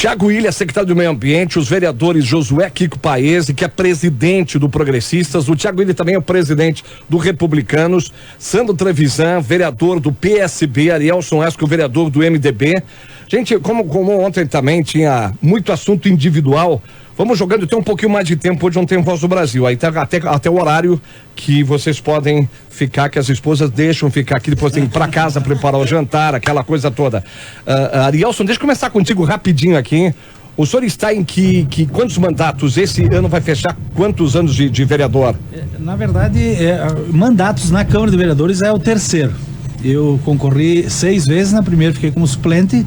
Tiago Ilha, secretário do Meio Ambiente, os vereadores Josué Kiko Paese, que é presidente do Progressistas, o Tiago Ilha também é o presidente do Republicanos, Sandro Trevisan, vereador do PSB, Arielson Esco, vereador do MDB. Gente, como ontem também tinha muito assunto individual, vamos jogando, tem um pouquinho mais de tempo, hoje não tem Voz do Brasil, aí tá até o horário que vocês podem ficar, que as esposas deixam ficar aqui, depois tem que ir pra casa preparar o jantar, aquela coisa toda. Arielson, deixa eu começar contigo rapidinho aqui. O senhor está em quantos mandatos? Esse ano vai fechar quantos anos de vereador? Na verdade, mandatos na Câmara de Vereadores é o terceiro. Eu concorri 6 vezes, na primeira fiquei como suplente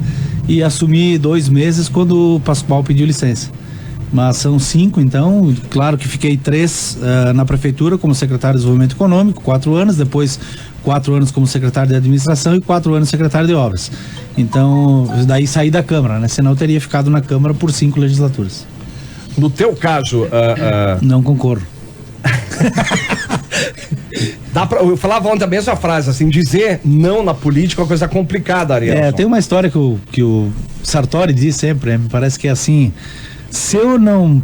e assumi 2 meses quando o Pascoal pediu licença. Mas são 5, então, claro que fiquei 3 na prefeitura como secretário de Desenvolvimento Econômico, 4 anos, depois 4 anos como secretário de Administração e 4 anos secretário de Obras. Então, daí saí da Câmara, né? Senão eu teria ficado na Câmara por 5 legislaturas. No teu caso... Não concorro. Eu falava ontem a mesma frase, assim, dizer não na política é uma coisa complicada, Ariel. Tem uma história que o Sartori diz sempre, me parece que é assim: se eu não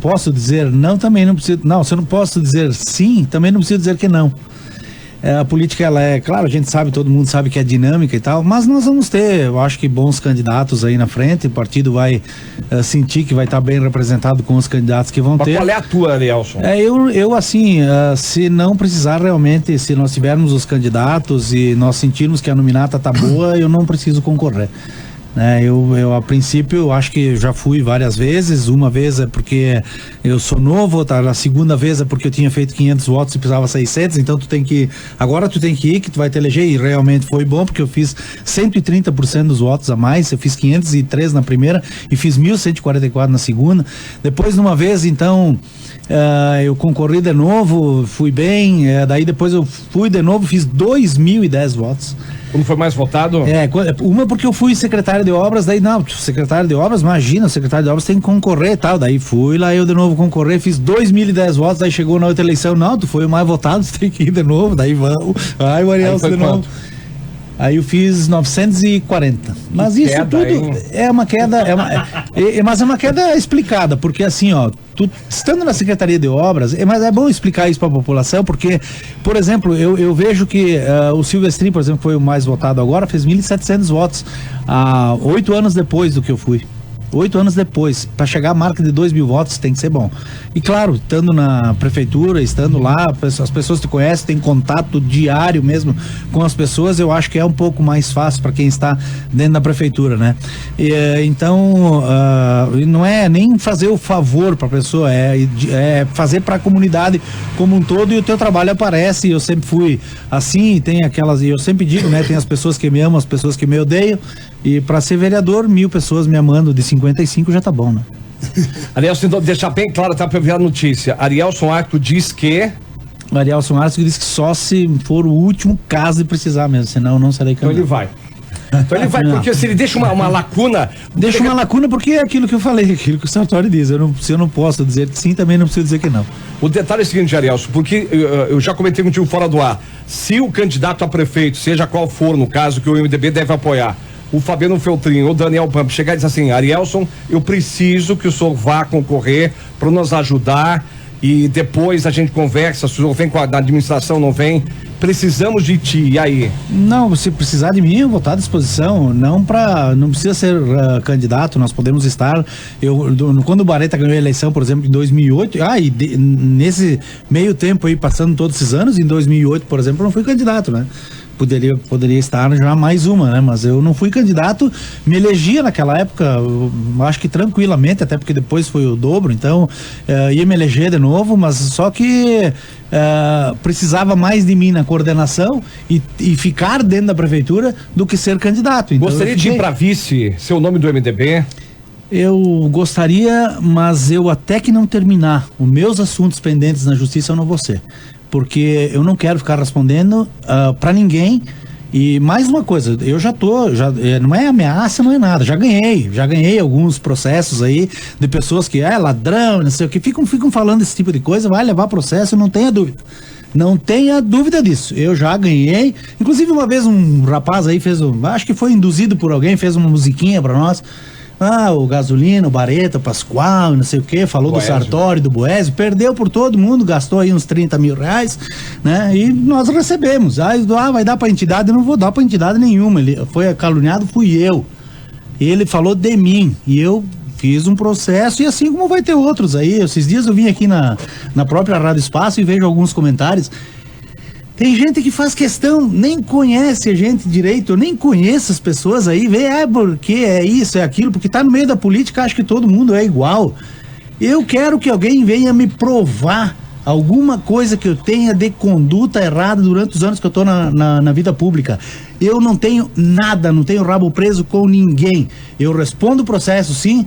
posso dizer não, também não preciso, não, se eu não posso dizer sim, também não preciso dizer que não. A política, ela claro, a gente sabe, todo mundo sabe que é dinâmica e tal, mas nós vamos ter, eu acho que bons candidatos aí na frente, o partido vai sentir que vai estar bem representado com os candidatos que vão ter. Mas qual é a tua, Arielson? Eu assim, se não precisar realmente, se nós tivermos os candidatos e nós sentirmos que a nominata tá boa, eu não preciso concorrer. Eu a princípio, eu acho que já fui várias vezes. Uma vez é porque eu sou novo, a segunda vez é porque eu tinha feito 500 votos e precisava 600, então agora tu tem que ir, que tu vai te eleger, e realmente foi bom, porque eu fiz 130% dos votos a mais, eu fiz 503 na primeira e fiz 1.144 na segunda. Depois, numa vez, então, eu concorri de novo, fui bem, daí depois eu fui de novo, fiz 2.010 votos. Como foi mais votado? Uma porque eu fui secretário de obras, daí não, secretário de obras, imagina, o secretário de obras tem que concorrer e tal, daí fui lá eu de novo concorrer, fiz 2.010 votos, daí chegou na outra eleição, não, tu foi o mais votado, tu tem que ir de novo, daí vamos, o Arielson de novo. Aí eu fiz 940. Mas que isso queda, tudo hein? É uma queda, mas é uma queda explicada, porque assim, tu estando na Secretaria de Obras, mas é bom explicar isso para a população, porque, por exemplo, eu vejo que o Silvestrin, por exemplo, que foi o mais votado agora, fez 1.700 votos, 8 anos depois do que eu fui. 8 anos depois, para chegar à marca de 2.000 votos tem que ser bom. E claro, estando na prefeitura, estando lá, as pessoas te conhecem, tem contato diário mesmo com as pessoas, eu acho que é um pouco mais fácil para quem está dentro da prefeitura, né? Então, não é nem fazer o favor para a pessoa, é fazer para a comunidade como um todo, e o teu trabalho aparece. Eu sempre fui assim, tem aquelas, e eu sempre digo, né? Tem as pessoas que me amam, as pessoas que me odeiam. E para ser vereador, 1.000 pessoas me amando de 55 já tá bom, né? Arielson, então, deixar bem claro, tá, para ver a notícia. Arielson Arco diz que... Arielson Arco diz que só se for o último caso de precisar mesmo, senão eu não serei candidato. Então ele vai, porque se ele deixa uma lacuna... Deixa uma lacuna porque é aquilo que eu falei, aquilo que o Sartori diz. Se eu não posso dizer que sim, também não preciso dizer que não. O detalhe é o seguinte, Arielson, porque eu já comentei contigo fora do ar, se o candidato a prefeito, seja qual for, no caso, que o MDB deve apoiar, o Fabiano Feltrin ou o Daniel Pampa chegar e dizer assim: Arielson, eu preciso que o senhor vá concorrer para nos ajudar e depois a gente conversa, se o senhor vem com a administração, não vem, precisamos de ti, e aí? Não, se precisar de mim, eu vou estar à disposição, não precisa ser candidato, nós podemos estar, quando o Bareta ganhou a eleição, por exemplo, em 2008, nesse meio tempo aí, passando todos esses anos, em 2008, por exemplo, eu não fui candidato, né? Poderia estar já mais uma, né? Mas eu não fui candidato, me elegia naquela época, acho que tranquilamente, até porque depois foi o dobro, então ia me eleger de novo, mas só que precisava mais de mim na coordenação e ficar dentro da prefeitura do que ser candidato. Então, gostaria de ir para vice, seu nome do MDB? Eu gostaria, mas eu até que não terminar os meus assuntos pendentes na justiça, eu não vou ser. Porque eu não quero ficar respondendo para ninguém. E mais uma coisa, eu não é ameaça, não é nada, já ganhei alguns processos aí de pessoas que ladrão, não sei o que, ficam falando esse tipo de coisa, vai levar processo, não tenha dúvida. Não tenha dúvida disso, eu já ganhei. Inclusive uma vez um rapaz aí acho que foi induzido por alguém, fez uma musiquinha para nós. o Gasolina, o Barreto, o Pascoal, não sei o que, falou Boésio. do Sartori, do Boésio, perdeu por todo mundo, gastou aí uns 30 mil reais, né? E nós recebemos. Vai dar pra entidade, eu não vou dar pra entidade nenhuma. Ele foi caluniado, fui eu. Ele falou de mim, e eu fiz um processo, e assim como vai ter outros aí. Esses dias eu vim aqui na própria Rádio Espaço e vejo alguns comentários. Tem gente que faz questão, nem conhece a gente direito, eu nem conheço as pessoas aí, vê, porque é isso, é aquilo, porque tá no meio da política, acho que todo mundo é igual. Eu quero que alguém venha me provar alguma coisa que eu tenha de conduta errada durante os anos que eu tô na vida pública. Eu não tenho nada, não tenho rabo preso com ninguém. Eu respondo o processo, sim,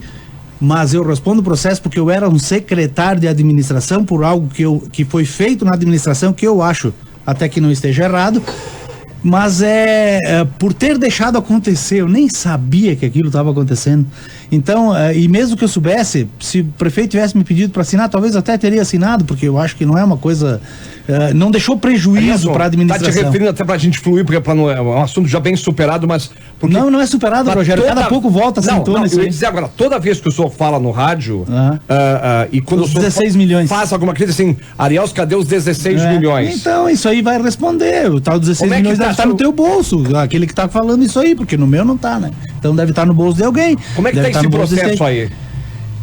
mas eu respondo o processo porque eu era um secretário de administração por algo que foi feito na administração que eu acho, até que não esteja errado, mas por ter deixado acontecer, eu nem sabia que aquilo estava acontecendo. Então, e mesmo que eu soubesse, se o prefeito tivesse me pedido para assinar, talvez até teria assinado, porque eu acho que não é uma coisa, não deixou prejuízo para a administração. Tá te referindo até pra gente fluir, porque é um assunto já bem superado, mas... Não é superado, Rogério, cada pouco volta a eu ia dizer agora, toda vez que o senhor fala no rádio, e quando os o senhor 16 milhões. faz alguma coisa assim, Ariels, cadê os 16 milhões? Então, isso aí vai responder, o tal 16 milhões deve estar no teu bolso, aquele que tá falando isso aí, porque no meu não tá, né? Então deve estar no bolso de alguém. Como é que tá esse processo aí?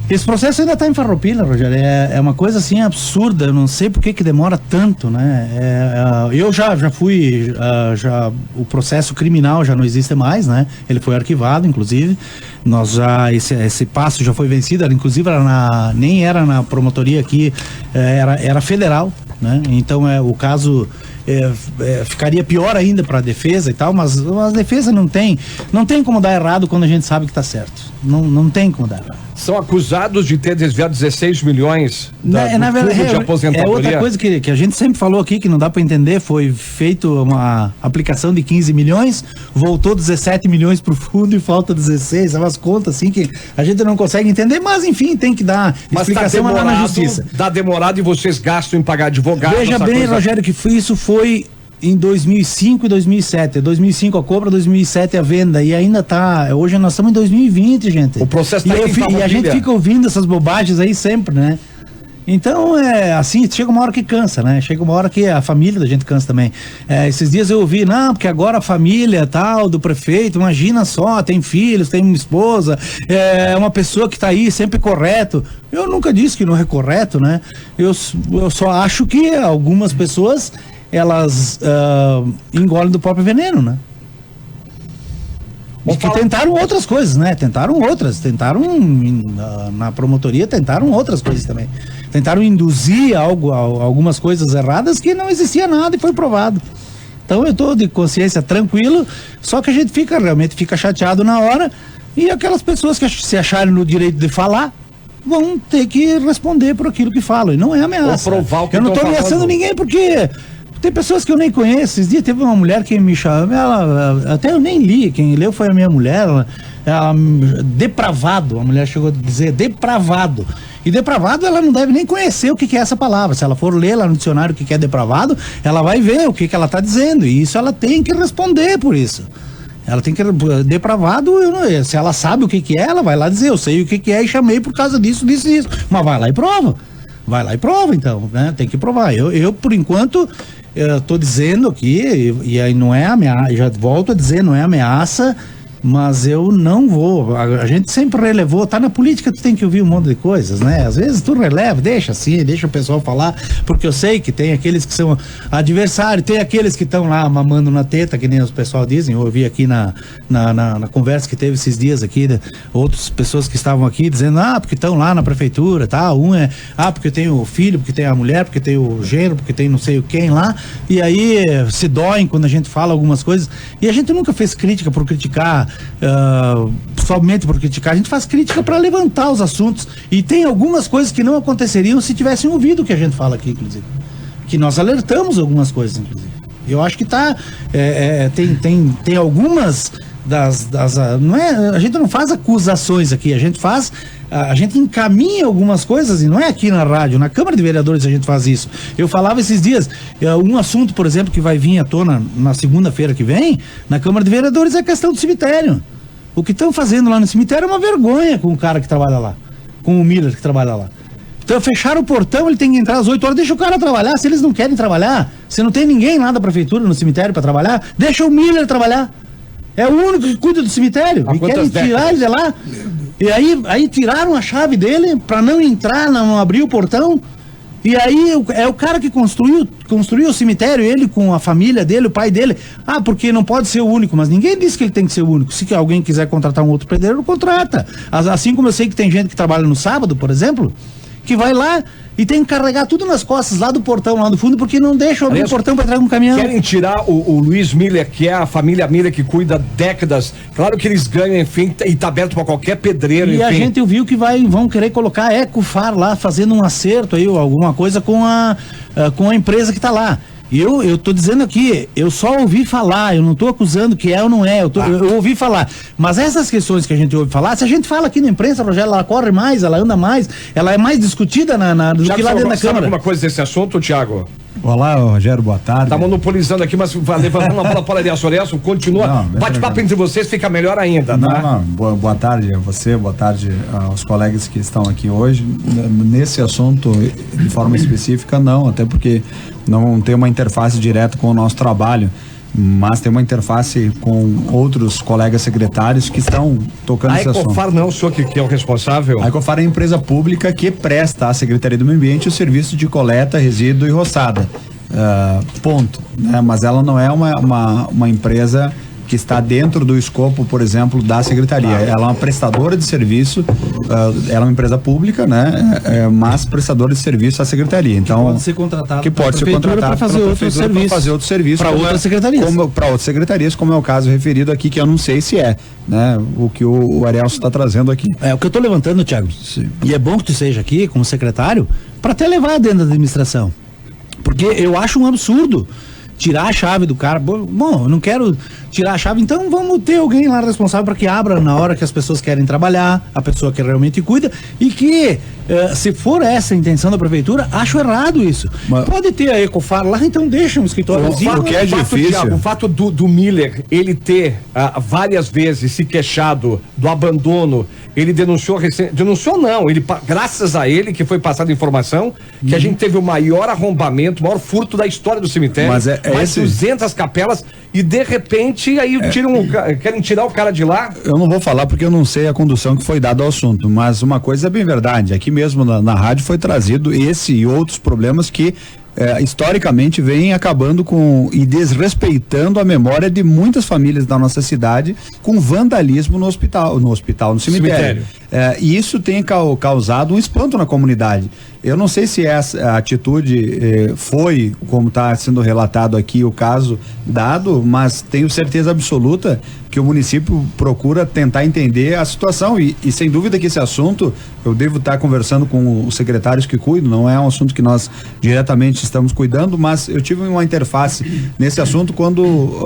Esse processo ainda está em Farroupilha, Rogério. É uma coisa assim absurda. Eu não sei por que demora tanto, né? Eu já fui, o processo criminal já não existe mais, né? Ele foi arquivado, inclusive. Nós já esse passo já foi vencido. Inclusive nem era na promotoria aqui, era federal, né? Então o caso ficaria pior ainda para a defesa e tal, mas a defesa não tem como dar errado quando a gente sabe que está certo. Não tem como dar errado. São acusados de ter desviado 16 milhões na verdade, de aposentadoria. É outra coisa que a gente sempre falou aqui, que não dá para entender, foi feito uma aplicação de 15 milhões, voltou 17 milhões pro fundo e falta 16, é umas contas assim que a gente não consegue entender, mas enfim, tem que dar explicação lá na justiça. Dá demorado e vocês gastam em pagar advogado. Veja bem, Rogério, que isso foi em 2005 e 2007. 2005 a compra, 2007 a venda, e ainda tá. Hoje nós estamos em 2020, gente. O processo tá e a gente fica ouvindo essas bobagens aí sempre, né? Então, assim, chega uma hora que cansa, né? Chega uma hora que a família da gente cansa também. Esses dias eu ouvi, porque agora a família tal do prefeito, imagina só, tem filhos, tem uma esposa, é uma pessoa que tá aí sempre correto. Eu nunca disse que não é correto, né? Eu só acho que algumas pessoas elas engolem do próprio veneno, né? E que tentaram outras coisas, né? Tentaram na promotoria, tentaram outras coisas também. Tentaram induzir algumas coisas erradas que não existia nada e foi provado. Então eu tô de consciência tranquilo, só que a gente realmente fica chateado na hora, e aquelas pessoas que se acharem no direito de falar vão ter que responder por aquilo que falam, e não é ameaça. Eu não tô ameaçando ninguém, porque tem pessoas que eu nem conheço. Esses dias teve uma mulher que me chamou, até eu nem li, quem leu foi a minha mulher, ela depravado, a mulher chegou a dizer depravado. E depravado, ela não deve nem conhecer o que é essa palavra. Se ela for ler lá no dicionário o que é depravado, ela vai ver o que ela está dizendo, e isso ela tem que responder por isso. Ela tem que, depravado, se ela sabe o que é, ela vai lá dizer, eu sei o que é e chamei por causa disso. Mas vai lá e prova. Vai lá e prova, então, né? Tem que provar. Eu por enquanto, tô dizendo aqui, e aí não é ameaça, já volto a dizer, não é ameaça, mas eu não vou. A gente sempre relevou, tá na política, tu tem que ouvir um monte de coisas, né? Às vezes tu releva, deixa assim, deixa o pessoal falar, porque eu sei que tem aqueles que são adversários, tem aqueles que estão lá mamando na teta, que nem os pessoal dizem. Eu ouvi aqui na conversa que teve esses dias aqui, outras pessoas que estavam aqui dizendo, porque estão lá na prefeitura, tá? Porque tem o filho, porque tem a mulher, porque tem o gênero, porque tem não sei o quem lá, e aí se doem quando a gente fala algumas coisas, e a gente nunca fez crítica por criticar, somente por criticar. A gente faz crítica para levantar os assuntos, e tem algumas coisas que não aconteceriam se tivessem ouvido o que a gente fala aqui, inclusive, que nós alertamos algumas coisas, inclusive. Eu acho que tem algumas não é, a gente não faz acusações aqui, a gente encaminha algumas coisas, e não é aqui na rádio, na Câmara de Vereadores a gente faz isso. Eu falava esses dias, um assunto, por exemplo, que vai vir à tona na segunda-feira que vem, na Câmara de Vereadores, é a questão do cemitério. O que estão fazendo lá no cemitério é uma vergonha com o cara que trabalha lá, com o Miller que trabalha lá. Então fecharam o portão, ele tem que entrar às 8 horas, deixa o cara trabalhar. Se eles não querem trabalhar, se não tem ninguém lá da prefeitura no cemitério para trabalhar, deixa o Miller trabalhar. É o único que cuida do cemitério. E querem tirar ele de lá. E aí tiraram a chave dele para não entrar, não abrir o portão. E aí é o cara que construiu o cemitério, ele com a família dele, o pai dele. Ah, porque não pode ser o único, mas ninguém disse que ele tem que ser o único. Se alguém quiser contratar um outro pedreiro, contrata. Assim como eu sei que tem gente que trabalha no sábado, por exemplo, que vai lá e tem que carregar tudo nas costas lá do portão, lá do fundo, porque não deixa abrir o portão para entrar com um caminhão. Querem tirar o Luiz Miller, que é a família Miller que cuida décadas. Claro que eles ganham, enfim, e tá aberto para qualquer pedreiro, e enfim. A gente viu que vão querer colocar a Ecofar lá, fazendo um acerto aí, ou alguma coisa com a empresa que tá lá. E eu tô dizendo aqui, eu só ouvi falar, eu não tô acusando que é ou não é, eu ouvi falar. Mas essas questões que a gente ouve falar, se a gente fala aqui na imprensa, Rogério, ela corre mais, ela anda mais, ela é mais discutida do que lá dentro da Câmara. Alguma coisa desse assunto, Thiago? Olá, Rogério, boa tarde. Tá monopolizando aqui, mas levantando uma bola para a Soresso, continua. Bate-papo entre vocês, fica melhor ainda, tá? Boa tarde a você, boa tarde aos colegas que estão aqui hoje. Nesse assunto, de forma específica, não, até porque não tem uma interface direta com o nosso trabalho, mas tem uma interface com outros colegas secretários que estão tocando esse assunto. A Ecofar não é o senhor que é o responsável? A Ecofar é a empresa pública que presta à Secretaria do Meio Ambiente o serviço de coleta, resíduo e roçada. Ponto. Né? Mas ela não é uma empresa que está dentro do escopo, por exemplo, da Secretaria. Ela é uma prestadora de serviço, ela é uma empresa pública, né? Mas prestadora de serviço à Secretaria. Então, pode ser contratada que pode ser contratada para fazer outro serviço para outras secretarias. Para outras secretarias, como é o caso referido aqui, que eu não sei se é, né? O que o Arielso está trazendo aqui. É o que eu estou levantando, Thiago. Sim. E é bom que tu seja aqui como secretário para até levar dentro da administração. Porque eu acho um absurdo tirar a chave do cara. Bom, eu não quero tirar a chave, então vamos ter alguém lá responsável para que abra na hora que as pessoas querem trabalhar, a pessoa que realmente cuida, e que se for essa a intenção da prefeitura, acho errado isso. Mas pode ter a Ecofar lá, então deixa um escritóriozinho. O que é difícil. O fato do Miller, ele ter várias vezes se queixado do abandono, ele denunciou não, graças a ele que foi passada informação que a gente teve o maior arrombamento, o maior furto da história do cemitério, mais 200 capelas, e de repente aí querem tirar o cara de lá. Eu não vou falar porque eu não sei a condução que foi dada ao assunto, mas uma coisa é bem verdade, aqui mesmo na rádio foi trazido esse e outros problemas que historicamente vem acabando com e desrespeitando a memória de muitas famílias da nossa cidade com vandalismo no cemitério. E isso tem causado um espanto na comunidade. Eu não sei se essa atitude foi, como está sendo relatado aqui, o caso dado, mas tenho certeza absoluta que o município procura tentar entender a situação e sem dúvida que esse assunto eu devo estar conversando com os secretários que cuidam, não é um assunto que nós diretamente estamos cuidando, mas eu tive uma interface nesse assunto quando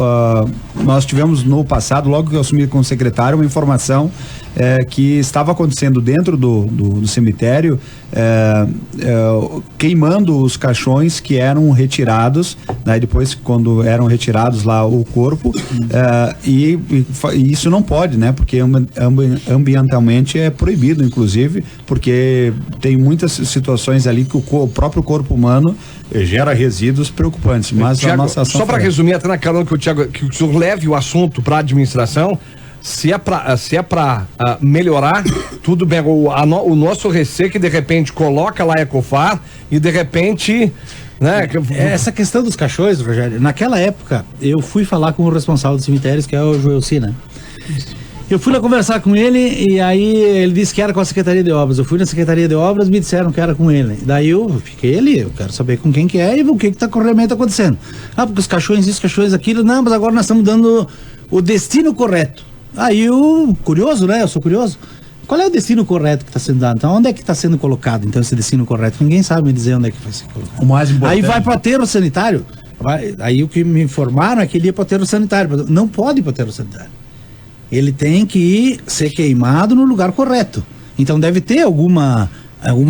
nós tivemos no passado, logo que eu assumi como secretário, uma informação que estava acontecendo dentro do cemitério, queimando os caixões que eram retirados, né, depois quando eram retirados lá o corpo, e isso não pode, né, porque ambientalmente é proibido, inclusive, porque tem muitas situações ali que o próprio corpo humano gera resíduos preocupantes, mas Thiago, a nossa ação só para resumir, até na carona que o senhor leve o assunto para a administração. Se é para melhorar, tudo bem. O nosso receio que de repente coloca lá a Ecofar e de repente, né? Essa questão dos caixões, Rogério, naquela época eu fui falar com o responsável dos cemitérios, que é o Joelci, né? Eu fui lá conversar com ele e aí ele disse que era com a Secretaria de Obras. Eu fui na Secretaria de Obras, me disseram que era com ele. Daí eu fiquei ali, eu quero saber com quem que é e o que tá realmente acontecendo. Porque os caixões, isso, caixões, aquilo, não, mas agora nós estamos dando o destino correto. Aí eu, curioso, né? Eu sou curioso. Qual é o destino correto que está sendo dado? Então, onde é que está sendo colocado, então, esse destino correto? Ninguém sabe me dizer onde é que vai ser colocado. O mais importante. Aí vai para o aterro sanitário. Aí o que me informaram é que ele ia para o aterro sanitário. Não pode ir para o aterro sanitário. Ele tem que ser queimado no lugar correto. Então, deve ter alguma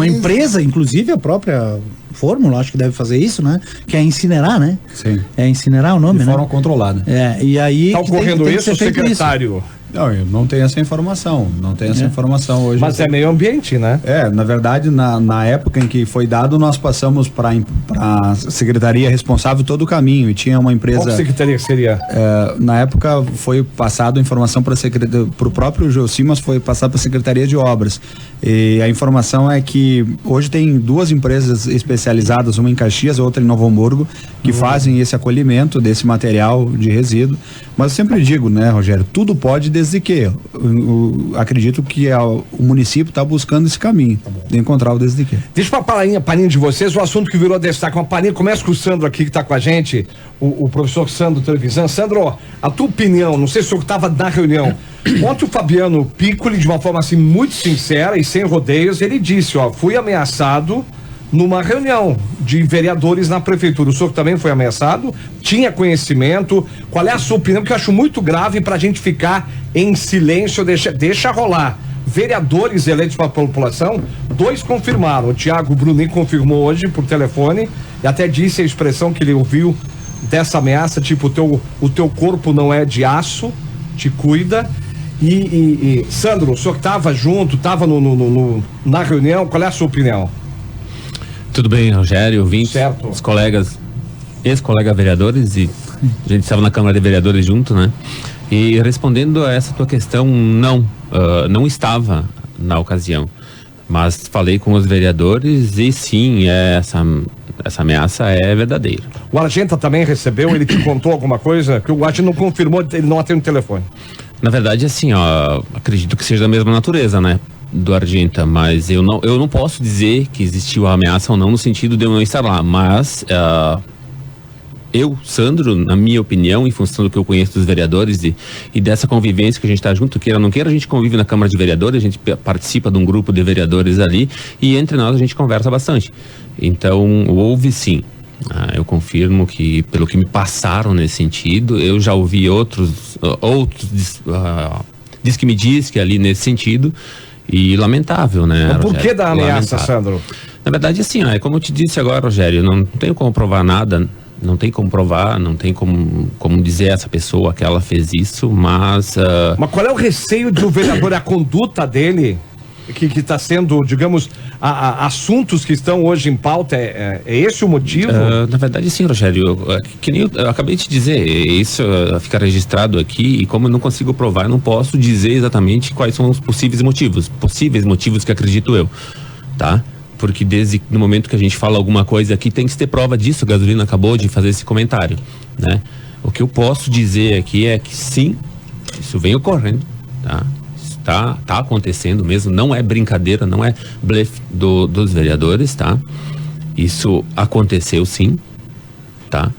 empresa, inclusive a própria Fórmula, acho que deve fazer isso, né? Que é incinerar, né? Sim. É incinerar o nome, de né? forma controlada. E aí... Está ocorrendo isso, secretário? Não, eu não tenho essa informação, hoje. Mas é meio ambiente, né? Na verdade, na época em que foi dado, nós passamos para a secretaria responsável todo o caminho, e tinha uma empresa... Qual secretaria que seria? Na época foi passado a informação para o próprio Josimas, foi passado para a Secretaria de Obras, e a informação é que hoje tem 2 empresas especializadas, uma em Caxias, outra em Novo Hamburgo, que fazem esse acolhimento desse material de resíduo. Mas eu sempre digo, né, Rogério, tudo pode desde que eu acredito que o município está buscando esse caminho de encontrar o desde que. Deixa uma palhinha de vocês, o assunto que virou destaque, uma palhinha, começa com o Sandro aqui que está com a gente, o professor Sandro Trevisan. Sandro, a tua opinião, não sei se o senhor estava na reunião, ontem o Fabiano Piccoli, de uma forma assim muito sincera e sem rodeios, ele disse, fui ameaçado numa reunião de vereadores na prefeitura. O senhor também foi ameaçado? Tinha conhecimento? Qual é a sua opinião? Porque eu acho muito grave pra gente ficar em silêncio, deixa rolar. Vereadores eleitos pela população, 2 confirmaram. O Thiago Brunin confirmou hoje por telefone e até disse a expressão que ele ouviu dessa ameaça, tipo, o teu corpo não é de aço, te cuida. E Sandro, o senhor estava junto, estava na reunião, qual é a sua opinião? Tudo bem, Rogério, ouvintes, os colegas, ex-colegas vereadores, e a gente estava na Câmara de Vereadores junto, né? E respondendo a essa tua questão, não estava na ocasião, mas falei com os vereadores e sim, essa ameaça é verdadeira. O Argenta também recebeu, ele te contou alguma coisa? Que o Argenta não confirmou, ele não atende o telefone. Na verdade, assim, acredito que seja da mesma natureza, né? Do Argenta, mas eu não posso dizer que existiu a ameaça ou não no sentido de eu não estar lá, mas eu, Sandro, na minha opinião, em função do que eu conheço dos vereadores e dessa convivência que a gente está junto, queira ou não queira, a gente convive na Câmara de Vereadores, a gente participa de um grupo de vereadores ali e entre nós a gente conversa bastante. Então, houve sim. Eu confirmo que, pelo que me passaram nesse sentido, eu já ouvi outros diz que me diz que ali nesse sentido. E lamentável, né? Mas por que da ameaça, Sandro? Na verdade, assim, é como eu te disse agora, Rogério, não tenho como provar nada, não tem como provar, não tem como dizer essa pessoa que ela fez isso, mas... Mas qual é o receio do vereador, a conduta dele, que está sendo, digamos, assuntos que estão hoje em pauta, é esse o motivo? Na verdade, sim, Rogério, que nem eu acabei de dizer, isso fica registrado aqui, e como eu não consigo provar, eu não posso dizer exatamente quais são os possíveis motivos que acredito eu, tá? Porque desde no momento que a gente fala alguma coisa aqui, tem que ter prova disso. A Gasolina acabou de fazer esse comentário, né? O que eu posso dizer aqui é que sim, isso vem ocorrendo, tá? Tá acontecendo mesmo, não é brincadeira, não é blefe dos vereadores, tá? Isso aconteceu sim, tá?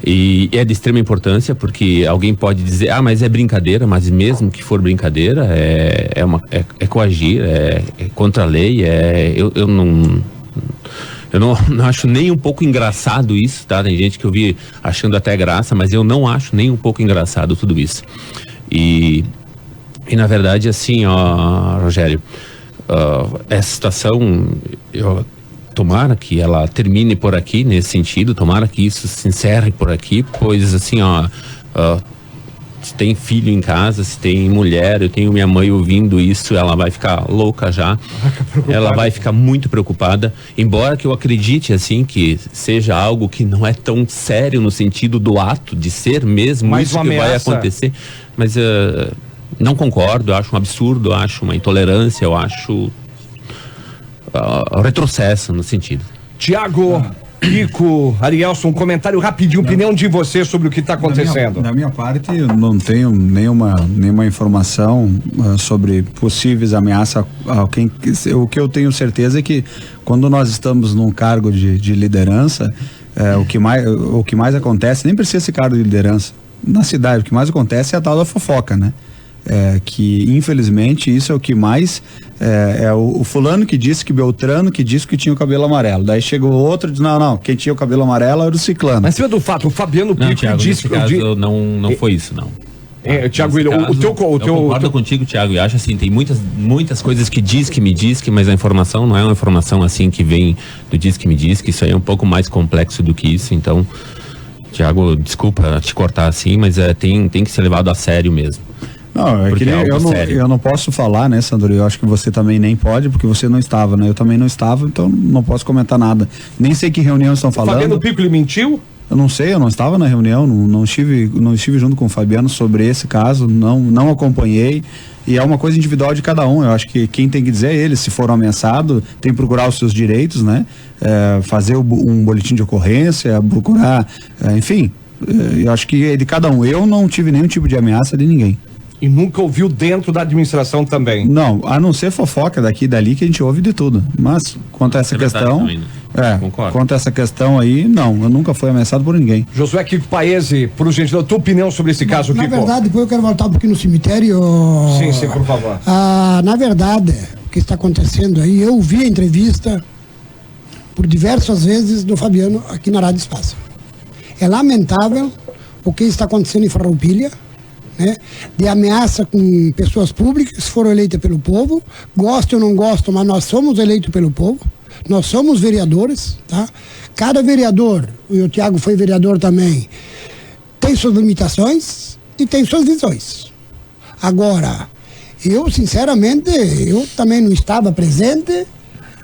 E é de extrema importância, porque alguém pode dizer, mas é brincadeira, mas mesmo que for brincadeira, é coagir, é contra a lei, eu não acho nem um pouco engraçado isso, tá? Tem gente que eu vi achando até graça, mas eu não acho nem um pouco engraçado tudo isso. E na verdade, assim, Rogério, essa situação, tomara que ela termine por aqui, nesse sentido, tomara que isso se encerre por aqui, pois, assim, se tem filho em casa, se tem mulher, eu tenho minha mãe ouvindo isso, ela vai ficar louca já, ela vai ficar muito preocupada, embora que eu acredite, assim, que seja algo que não é tão sério no sentido do ato de ser mesmo, mas isso que vai acontecer, mas... não concordo, eu acho um absurdo, eu acho uma intolerância, eu acho retrocesso no sentido. Tiago, Kiko, Arielson, um comentário rapidinho, opinião de você sobre o que está acontecendo. Da minha parte, eu não tenho nenhuma informação sobre possíveis ameaças a quem. O que eu tenho certeza é que quando nós estamos num cargo de liderança, o que mais acontece, nem precisa ser cargo de liderança, na cidade, o que mais acontece é a tal da fofoca, né? Que infelizmente isso é o que mais o fulano que disse que Beltrano que disse que tinha o cabelo amarelo, daí chegou outro e disse, não, quem tinha o cabelo amarelo era o ciclano. Mas cima do fato, o Fabiano Piccoli disse que não foi isso, não. Thiago, eu concordo contigo, Thiago, e acho assim, tem muitas coisas que diz que me diz que, mas a informação não é uma informação assim que vem do diz que me diz, que isso aí é um pouco mais complexo do que isso, então, Thiago, desculpa te cortar assim, mas tem que ser levado a sério mesmo. Não, é Porque que é algo sério. eu não posso falar, né, Sandro? Eu acho que você também nem pode, porque você não estava, né? Eu também não estava, então não posso comentar nada. Nem sei que reunião estão falando. Fabiano Piccoli mentiu? Eu não sei, eu não estava na reunião, não estive junto com o Fabiano sobre esse caso, não acompanhei. E é uma coisa individual de cada um. Eu acho que quem tem que dizer é ele. Se for ameaçado, tem que procurar os seus direitos, né? Fazer um boletim de ocorrência, procurar, enfim. Eu acho que é de cada um. Eu não tive nenhum tipo de ameaça de ninguém. E nunca ouviu dentro da administração também? Não, a não ser fofoca daqui e dali que a gente ouve de tudo. Mas quanto a essa questão, também, né? Concordo. quanto a essa questão aí, não, eu nunca fui ameaçado por ninguém. Josué Kiko Paese, por gentileza, tua opinião sobre esse caso, Na Kiko? verdade, depois eu quero voltar um pouquinho no cemitério. Sim, por favor. Na verdade, o que está acontecendo aí, eu vi a entrevista por diversas vezes do Fabiano aqui na Rádio Espaço. É lamentável o que está acontecendo em Farroupilha, né? De ameaça com pessoas públicas que foram eleitas pelo povo, gostam ou não gostam, mas nós somos eleitos pelo povo, nós somos vereadores, tá? Cada vereador, e o Thiago foi vereador também, tem suas limitações e tem suas visões. Agora, eu sinceramente, eu também não estava presente,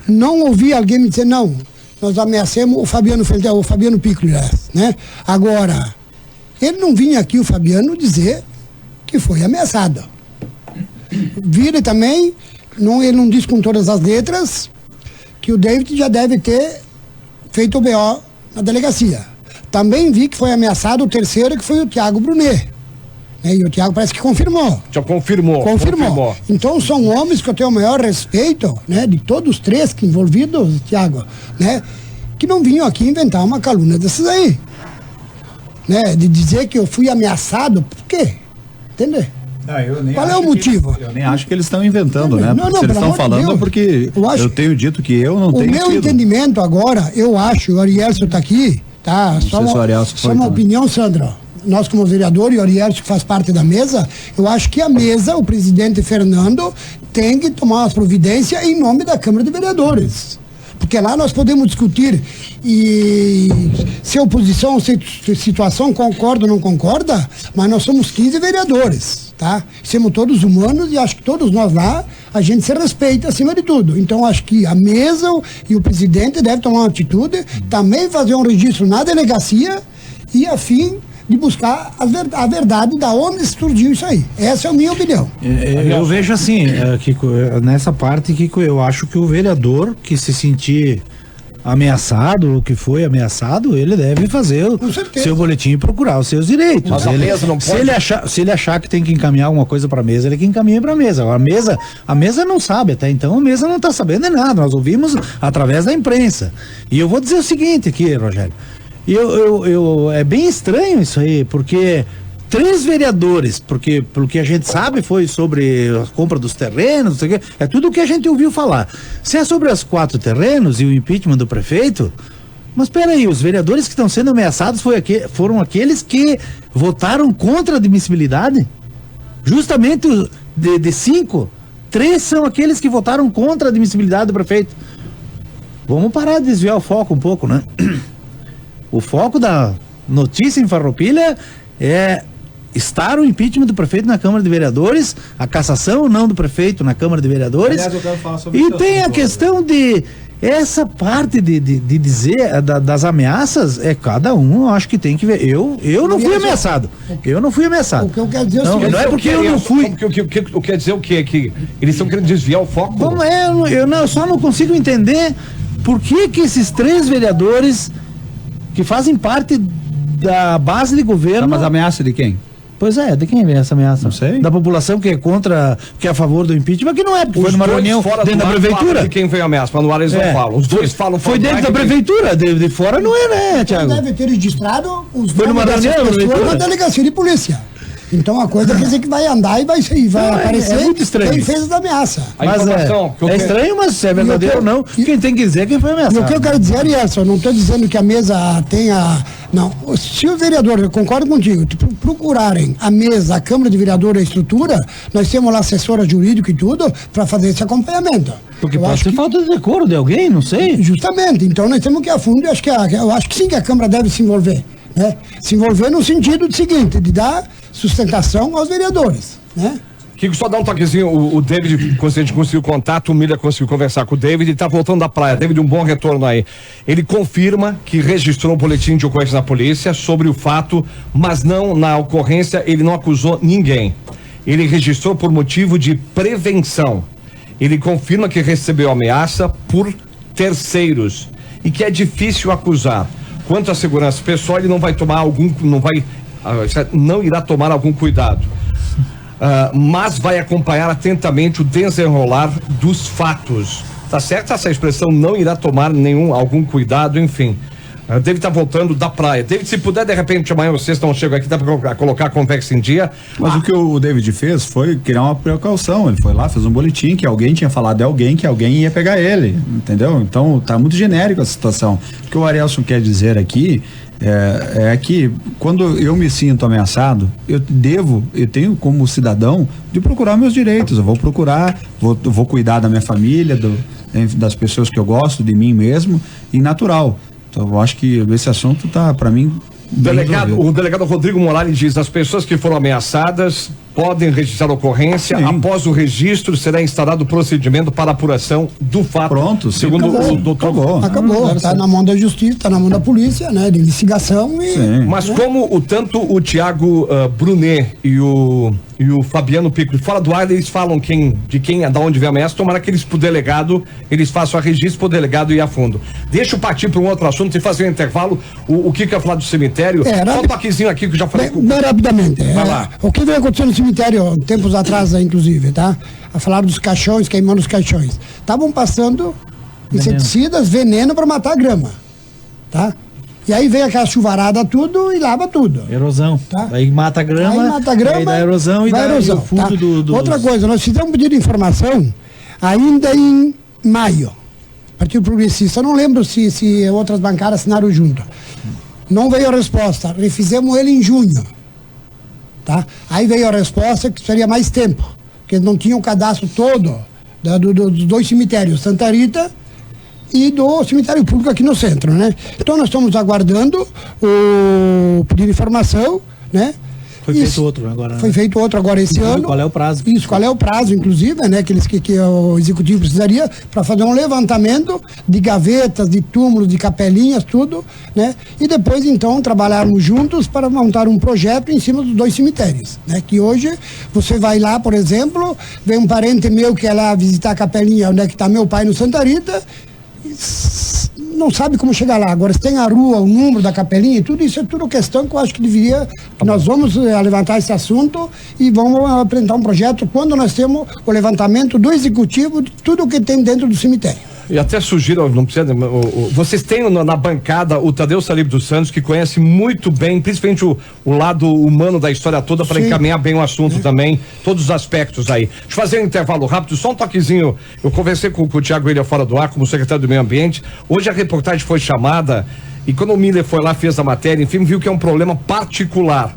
não ouvi alguém me dizer, não, nós ameacemos o Fabiano Piccoli, né? Agora, ele não vinha aqui, o Fabiano, dizer que foi ameaçado. Vira também, ele não diz com todas as letras, que o David já deve ter feito o BO na delegacia. Também vi que foi ameaçado o terceiro, que foi o Thiago Brunet. E o Thiago parece que confirmou. Já confirmou. Então são homens que eu tenho o maior respeito, né, de todos os três que envolvidos, Thiago, né, que não vinham aqui inventar uma calúnia dessas aí. Né, de dizer que eu fui ameaçado, por quê? Entendeu? Qual é o motivo? Eu nem acho que eles estão inventando, né? Não, Se eles estão falando Deus, porque eu tenho dito que eu não tenho sido. O meu entendimento agora, eu acho, o Arielson está aqui, tá? Só uma opinião, Sandra. Nós como vereador e o Arielson que faz parte da mesa, eu acho que a mesa, o presidente Fernando, tem que tomar as providências em nome da Câmara de Vereadores. Porque lá nós podemos discutir e se oposição, se situação concorda ou não concorda, mas nós somos 15 vereadores, tá? Somos todos humanos e acho que todos nós lá, a gente se respeita acima de tudo. Então acho que a mesa e o presidente devem tomar uma atitude, também fazer um registro na delegacia e a fim de buscar a verdade da onde surgiu isso aí. Essa é a minha opinião. Eu vejo assim, Kiko, nessa parte, Kiko, eu acho que o vereador que se sentir ameaçado, ou que foi ameaçado, ele deve fazer o seu boletim e procurar os seus direitos. Mas a mesa não pode... se ele achar que tem que encaminhar alguma coisa para a mesa, ele que encaminha para a mesa. Agora, a mesa não sabe, até então a mesa não está sabendo de nada, nós ouvimos através da imprensa. E eu vou dizer o seguinte aqui, Rogério, é bem estranho isso aí, porque 3 vereadores, porque pelo que a gente sabe foi sobre a compra dos terrenos, não sei o quê, é tudo o que a gente ouviu falar. Se é sobre os 4 terrenos e o impeachment do prefeito, mas peraí, os vereadores que estão sendo ameaçados foram aqueles que votaram contra a admissibilidade? Justamente de 5, 3 são aqueles que votaram contra a admissibilidade do prefeito. Vamos parar de desviar o foco um pouco, né? O foco da notícia em Farroupilha é estar o impeachment do prefeito na Câmara de Vereadores, a cassação ou não do prefeito na Câmara de Vereadores. Aliás, eu quero falar sobre isso. E tem a questão de essa parte de dizer das ameaças, cada um, eu acho que tem que ver. Eu não fui ameaçado. Eu não fui ameaçado. O que eu quero dizer não é porque eu não fui. O que quer dizer o quê? Que eles estão querendo desviar o foco? Eu só não consigo entender por que esses 3 vereadores que fazem parte da base de governo... Mas ameaça de quem? Pois é, de quem vem essa ameaça? Não sei. Da população que é contra, que é a favor do impeachment, que não é, porque foi numa reunião dentro da prefeitura. De quem veio a ameaça, mas no ar eles não falam. Os dois falam. Foi dentro da prefeitura, de fora não é, né, Thiago? Deve ter registrado os foi numa reunião na delegacia de polícia. Então a coisa quer dizer que vai andar e vai aparecer muito estranho. Quem fez essa ameaça. Mas é estranho, mas se é verdadeiro ou não, quem tem que dizer é quem foi ameaçado. E o que eu quero dizer, Arielson, eu não estou dizendo que a mesa tenha... Não, se o vereador, eu concordo contigo, procurarem a mesa, a Câmara de Vereadores, a estrutura, nós temos lá assessora jurídica e tudo, para fazer esse acompanhamento. Porque pode ser falta de decoro de alguém, não sei. Justamente, então nós temos que ir a fundo, eu acho que sim que a Câmara deve se envolver. Né? Se envolver no sentido do seguinte, de dar sustentação aos vereadores. né? Kiko, só dá um toquezinho, o David, a gente conseguiu contato, o Miller conseguiu conversar com o David, ele tá voltando da praia. David, um bom retorno aí. Ele confirma que registrou um boletim de ocorrência na polícia sobre o fato, mas não na ocorrência, ele não acusou ninguém. Ele registrou por motivo de prevenção. Ele confirma que recebeu ameaça por terceiros e que é difícil acusar. Quanto à segurança pessoal, ele não irá tomar algum cuidado. Mas vai acompanhar atentamente o desenrolar dos fatos. Tá certo essa expressão, não irá tomar algum cuidado, enfim. David tá voltando da praia. David, se puder, de repente, amanhã vocês não chegam aqui, dá pra colocar a conversa em dia. Mas o que o David fez foi criar uma precaução. Ele foi lá, fez um boletim que alguém tinha falado de alguém, que alguém ia pegar ele, entendeu? Então, tá muito genérico a situação. O que o Arielson quer dizer aqui é que quando eu me sinto ameaçado, eu tenho como cidadão de procurar meus direitos. Eu vou procurar, vou cuidar da minha família, das pessoas que eu gosto, de mim mesmo, e natural. Então, eu acho que esse assunto tá, para mim, o delegado Rodrigo Morales diz: as pessoas que foram ameaçadas podem registrar a ocorrência. Sim. Após o registro, será instaurado o procedimento para apuração do fato. Pronto, segundo o doutor. Acabou. Está na mão da justiça, está na mão da polícia, né? De investigação. Mas como tanto o Thiago Brunet e o Fabiano Piccoli, fora do ar, eles falam da onde vem a ameaça, tomara que eles, pro delegado, eles façam a registro pro delegado ir a fundo. Deixa eu partir para um outro assunto e fazer um intervalo. O que quer falar do cemitério? Só um toquezinho aqui que eu já falei. Bem rapidamente. Vai lá. O que vem acontecendo no cemitério, tempos atrás, inclusive, tá? A falar dos caixões, queimando os caixões. Estavam passando inseticidas, veneno para matar a grama, tá? E aí vem aquela chuvarada tudo e lava tudo. Erosão. Tá? Aí mata a grama. Aí dá erosão e dá erosão, o fundo tá? Outra coisa, nós fizemos um pedido de informação ainda em maio. Partido Progressista. Eu não lembro se outras bancadas assinaram junto. Não veio a resposta. Refizemos ele em junho. Tá? Aí veio a resposta que seria mais tempo. Porque não tinham o cadastro todo dos dois cemitérios, Santa Rita e do cemitério público aqui no centro, né? Então nós estamos aguardando o pedido de informação, né? Foi feito outro agora. Foi feito outro agora esse ano. Qual é o prazo? Isso, qual é o prazo, inclusive, né? Que o executivo precisaria para fazer um levantamento de gavetas, de túmulos, de capelinhas, tudo, né? E depois, então, trabalharmos juntos para montar um projeto em cima dos dois cemitérios, né? Que hoje, você vai lá, por exemplo, vem um parente meu que é lá visitar a capelinha onde é que está meu pai no Santa Rita, não sabe como chegar lá. Agora, se tem a rua, o número da capelinha e tudo, isso é tudo questão que eu acho que nós vamos levantar esse assunto e vamos apresentar um projeto quando nós temos o levantamento do executivo de tudo que tem dentro do cemitério. E até sugiro, não precisa, vocês têm na bancada o Tadeu Salib dos Santos, que conhece muito bem, principalmente o lado humano da história toda, para encaminhar bem o assunto também, todos os aspectos aí. Deixa eu fazer um intervalo rápido, só um toquezinho. Eu conversei com o Thiago Ilha fora do ar, como secretário do Meio Ambiente. Hoje a reportagem foi chamada, e quando o Miller foi lá, fez a matéria, enfim, viu que é um problema particular.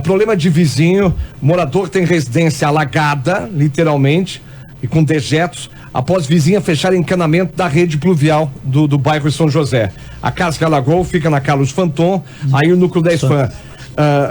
Problema de vizinho, morador tem residência alagada, literalmente, e com dejetos, após vizinha fechar encanamento da rede pluvial do bairro São José. A casa que alagou fica na Carlos Fanton, aí o núcleo da SPAM.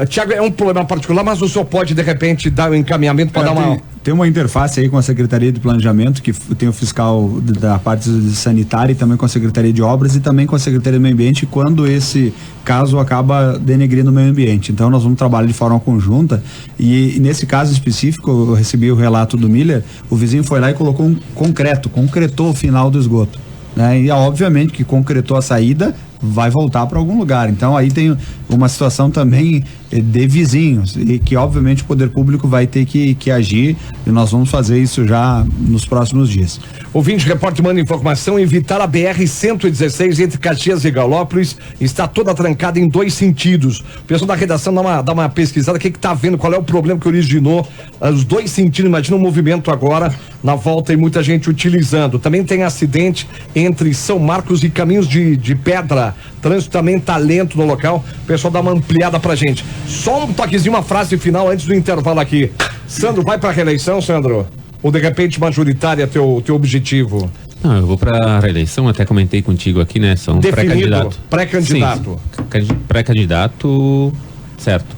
Tiago, é um problema particular, mas o senhor pode, de repente, dar um encaminhamento para dar uma... Tem uma interface aí com a Secretaria de Planejamento, que tem o fiscal da parte sanitária, e também com a Secretaria de Obras e também com a Secretaria do Meio Ambiente, quando esse caso acaba denegrindo o meio ambiente. Então nós vamos trabalhar de forma conjunta, e nesse caso específico, eu recebi o relato do Miller, o vizinho foi lá e colocou concretou o final do esgoto, né? E obviamente que concretou a saída, vai voltar para algum lugar. Então aí tem uma situação também de vizinhos, e que obviamente o poder público vai ter que agir, e nós vamos fazer isso já nos próximos dias. Ouvinte, repórter manda informação: evitar a BR-116 entre Caxias e Galópolis está toda trancada em 2 sentidos. O pessoal da redação dá uma pesquisada, o que tá vendo, qual é o problema que originou os 2 sentidos. Imagina o movimento agora na volta e muita gente utilizando. Também tem acidente entre São Marcos e Caminhos de Pedra. Trânsito também tá lento no local. O pessoal dá uma ampliada pra gente. Só um toquezinho, uma frase final antes do intervalo aqui. Sandro, vai pra reeleição, Sandro? Ou de repente majoritária teu objetivo? Não, eu vou pra reeleição, até comentei contigo aqui, né? São pré-candidato. Sim, pré-candidato, certo.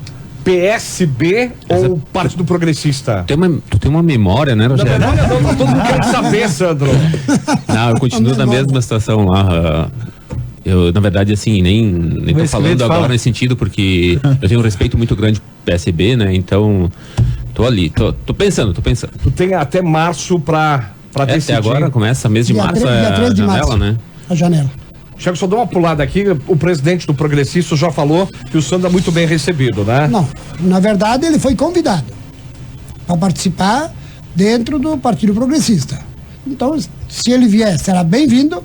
PSB ou Partido Progressista? Tu tem uma memória, né, Rogério? Na memória não, todo mundo quer saber, Sandro. Não, eu continuo na mesma situação lá. Eu, na verdade, assim, nem tô falando agora nesse sentido, porque eu tenho um respeito muito grande pro PSB, né? Então, tô ali, tô pensando. Tu tem até março pra decidir. Até agora começa mês de março a janela, né? A janela. Chega, só dá uma pulada aqui, o presidente do Progressista já falou que o Sandro é muito bem recebido, né? Não, na verdade ele foi convidado para participar dentro do Partido Progressista. Então, se ele vier, será bem-vindo.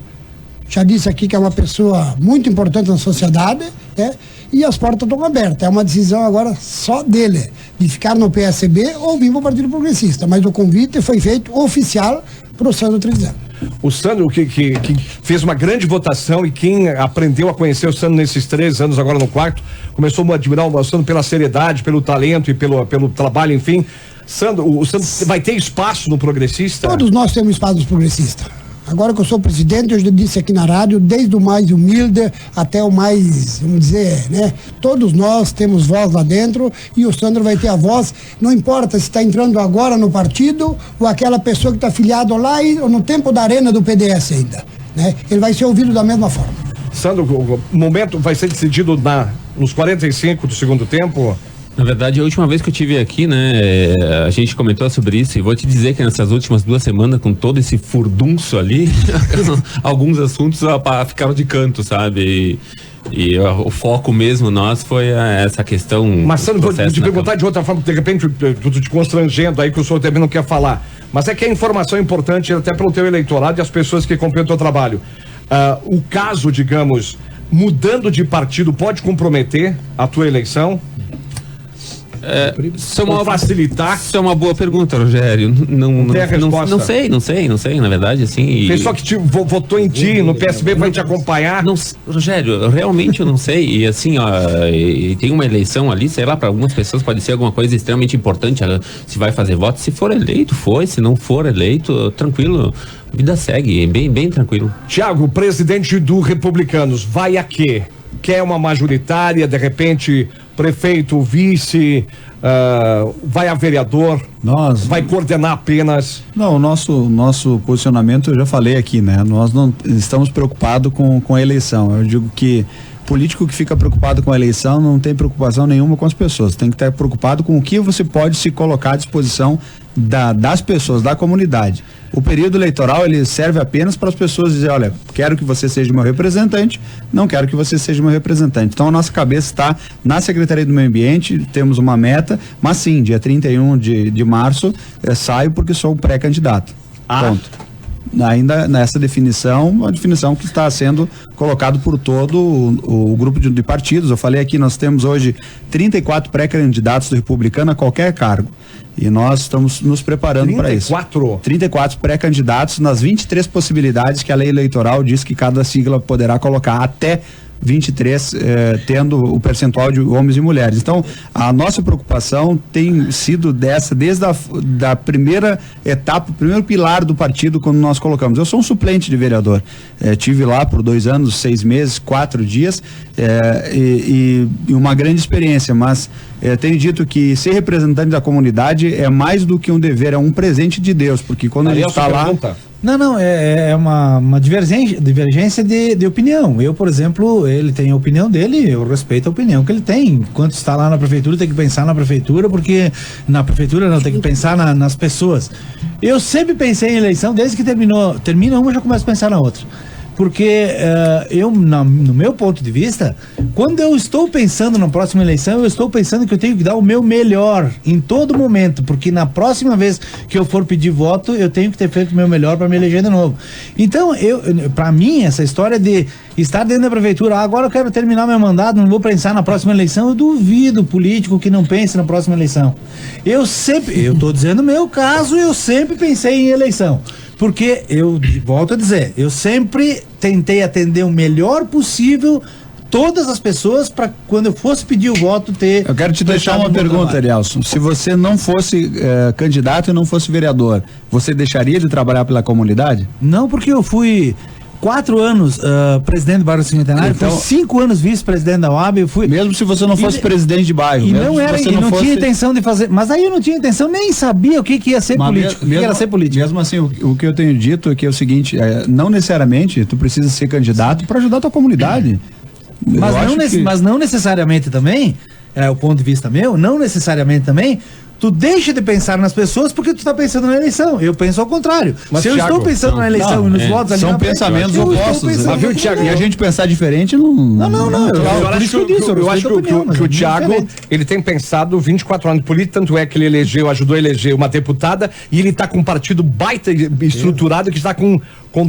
Já disse aqui que é uma pessoa muito importante na sociedade, né? E as portas estão abertas. É uma decisão agora só dele, de ficar no PSB ou vir para o Partido Progressista. Mas o convite foi feito oficial para o Sandro Trevisan. O Sandro, que fez uma grande votação, e quem aprendeu a conhecer o Sandro nesses 3 anos, agora no 4º, começou a admirar o Sandro pela seriedade, pelo talento e pelo trabalho, enfim. Sandro, o Sandro vai ter espaço no Progressista? Todos nós temos espaço no Progressista. Agora que eu sou presidente, eu já disse aqui na rádio, desde o mais humilde até o mais, vamos dizer, né? Todos nós temos voz lá dentro e o Sandro vai ter a voz, não importa se está entrando agora no partido ou aquela pessoa que está filiado lá ou no tempo da arena do PDS ainda, né? Ele vai ser ouvido da mesma forma. Sandro, o momento vai ser decidido nos 45 do segundo tempo? Na verdade, a última vez que eu estive aqui, né, a gente comentou sobre isso, e vou te dizer que nessas últimas 2 semanas, com todo esse furdunço ali, alguns assuntos ficaram de canto, sabe? E o foco mesmo nosso foi essa questão. Mas, Sandro, vou te perguntar de outra forma, de repente, te constrangendo aí, que o senhor também não quer falar. Mas é que a informação é importante até pelo teu eleitorado e as pessoas que acompanham o teu trabalho. O caso, digamos, mudando de partido, pode comprometer a tua eleição? Facilitar? Isso é uma boa pergunta, Rogério. Não tem a resposta. Não sei, na verdade, assim. Pessoal que votou em ti, no PSB, vai te acompanhar. Não, Rogério, realmente eu não sei. E assim, e tem uma eleição ali, sei lá, para algumas pessoas pode ser alguma coisa extremamente importante, se vai fazer voto. Se for eleito, se não for eleito, tranquilo. A vida segue, bem tranquilo. Tiago, presidente do Republicanos, vai a quê? Quer uma majoritária, de repente, prefeito, vice, vai a vereador, vai coordenar apenas? Não, o nosso posicionamento, eu já falei aqui, né? Nós não estamos preocupados com a eleição. Eu digo que político que fica preocupado com a eleição não tem preocupação nenhuma com as pessoas. Tem que estar preocupado com o que você pode se colocar à disposição das pessoas, da comunidade. O período eleitoral, ele serve apenas para as pessoas dizer, olha, quero que você seja meu representante, não quero que você seja meu representante. Então a nossa cabeça está na Secretaria do Meio Ambiente, temos uma meta, mas sim, dia 31 de março, saio porque sou um pré-candidato. Ponto. Ainda nessa definição, uma definição que está sendo colocado por todo o grupo de partidos. Eu falei aqui, nós temos hoje 34 pré-candidatos do Republicano a qualquer cargo. E nós estamos nos preparando para isso. 34 pré-candidatos nas 23 possibilidades que a lei eleitoral diz que cada sigla poderá colocar até 23, tendo o percentual de homens e mulheres. Então, a nossa preocupação tem sido desde da primeira etapa, o primeiro pilar do partido, quando nós colocamos. Eu sou um suplente de vereador. Tive lá por 2 anos, 6 meses, 4 dias, e uma grande experiência, mas tenho dito que ser representante da comunidade é mais do que um dever, é um presente de Deus, porque quando a gente está lá... Não, é uma divergência de opinião. Eu, por exemplo, ele tem a opinião dele, eu respeito a opinião que ele tem. Enquanto está lá na prefeitura, tem que pensar na prefeitura, porque na prefeitura não, tem que pensar nas pessoas. Eu sempre pensei em eleição, desde que termina uma, já começo a pensar na outra. Porque no meu ponto de vista, quando eu estou pensando na próxima eleição, eu estou pensando que eu tenho que dar o meu melhor em todo momento, porque na próxima vez que eu for pedir voto, eu tenho que ter feito o meu melhor para me eleger de novo. Então, para mim, essa história de estar dentro da prefeitura, agora eu quero terminar meu mandato, não vou pensar na próxima eleição, eu duvido político que não pense na próxima eleição. Eu estou dizendo o meu caso, eu sempre pensei em eleição. Porque eu volto a dizer, eu sempre tentei atender o melhor possível todas as pessoas para quando eu fosse pedir o voto ter... Eu quero te deixar uma pergunta, Elielson. Se você não fosse candidato e não fosse vereador, você deixaria de trabalhar pela comunidade? Não, porque eu fui 4 anos presidente do bairro Cinquentenário, Então, fui 5 anos vice-presidente da UAB, eu fui... Mesmo se você não fosse presidente de bairro. E mesmo não se era, você e não fosse... tinha intenção de fazer, mas aí eu não tinha intenção, nem sabia o que ia ser político, o que era ser político. Mesmo assim, o que eu tenho dito é que é o seguinte, não necessariamente tu precisa ser candidato para ajudar a tua comunidade. Mas não necessariamente também, o ponto de vista meu, não necessariamente também, tu deixa de pensar nas pessoas porque tu está pensando na eleição. Eu penso ao contrário. Mas, se eu Thiago, estou pensando na eleição e nos votos ali são na frente, pensamentos eu estou opostos. pensando Viu, no Thiago? meu. E a gente pensar diferente não. Não. Eu acho que o Thiago, ele tem pensado 24 anos de política, tanto é que ele ajudou a eleger uma deputada, e ele está com um partido baita estruturado que está com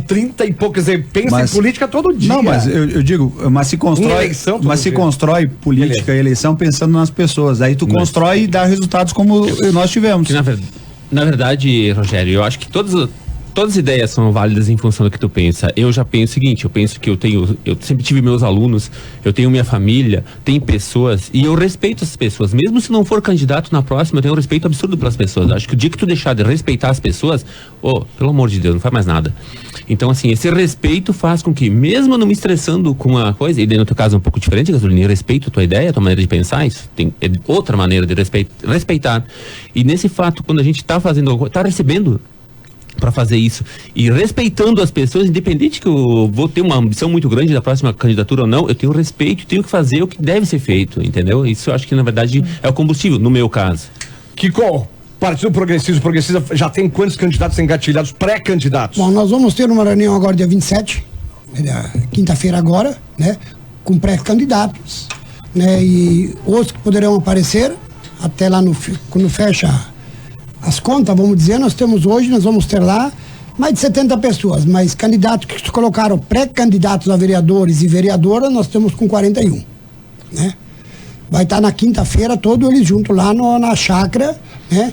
30 e poucas, pensa em política todo dia. Não, mas eu digo, mas se constrói política e eleição pensando nas pessoas. Aí tu constrói e dá resultados como nós tivemos. Que na verdade, Rogério, eu acho que todas as ideias são válidas em função do que tu pensa. Eu já penso o seguinte, eu penso que eu sempre tive meus alunos, eu tenho minha família, tem pessoas, e eu respeito essas pessoas, mesmo se não for candidato na próxima, eu tenho um respeito absurdo pelas pessoas. Acho que o dia que tu deixar de respeitar as pessoas, pelo amor de Deus, não faz mais nada. Então, assim, esse respeito faz com que, mesmo não me estressando com a coisa, e daí no teu caso é um pouco diferente, Gasolina, eu respeito a tua ideia, a tua maneira de pensar, isso é outra maneira de respeitar. E nesse fato, quando a gente tá recebendo para fazer isso e respeitando as pessoas, independente que eu vou ter uma ambição muito grande da próxima candidatura ou não, eu tenho respeito, tenho que fazer o que deve ser feito, entendeu? Isso eu acho que na verdade é o combustível, no meu caso. Kiko, Partido Progressista já tem quantos candidatos engatilhados, pré-candidatos? Bom, nós vamos ter uma reunião agora dia 27, quinta-feira agora, né, com pré-candidatos, né, e outros que poderão aparecer até lá quando fecha as contas, vamos dizer, nós vamos ter lá mais de 70 pessoas, mas candidatos que se colocaram pré-candidatos a vereadores e vereadoras, nós estamos com 41, né? Vai estar na quinta-feira todos eles juntos lá na chácara, né?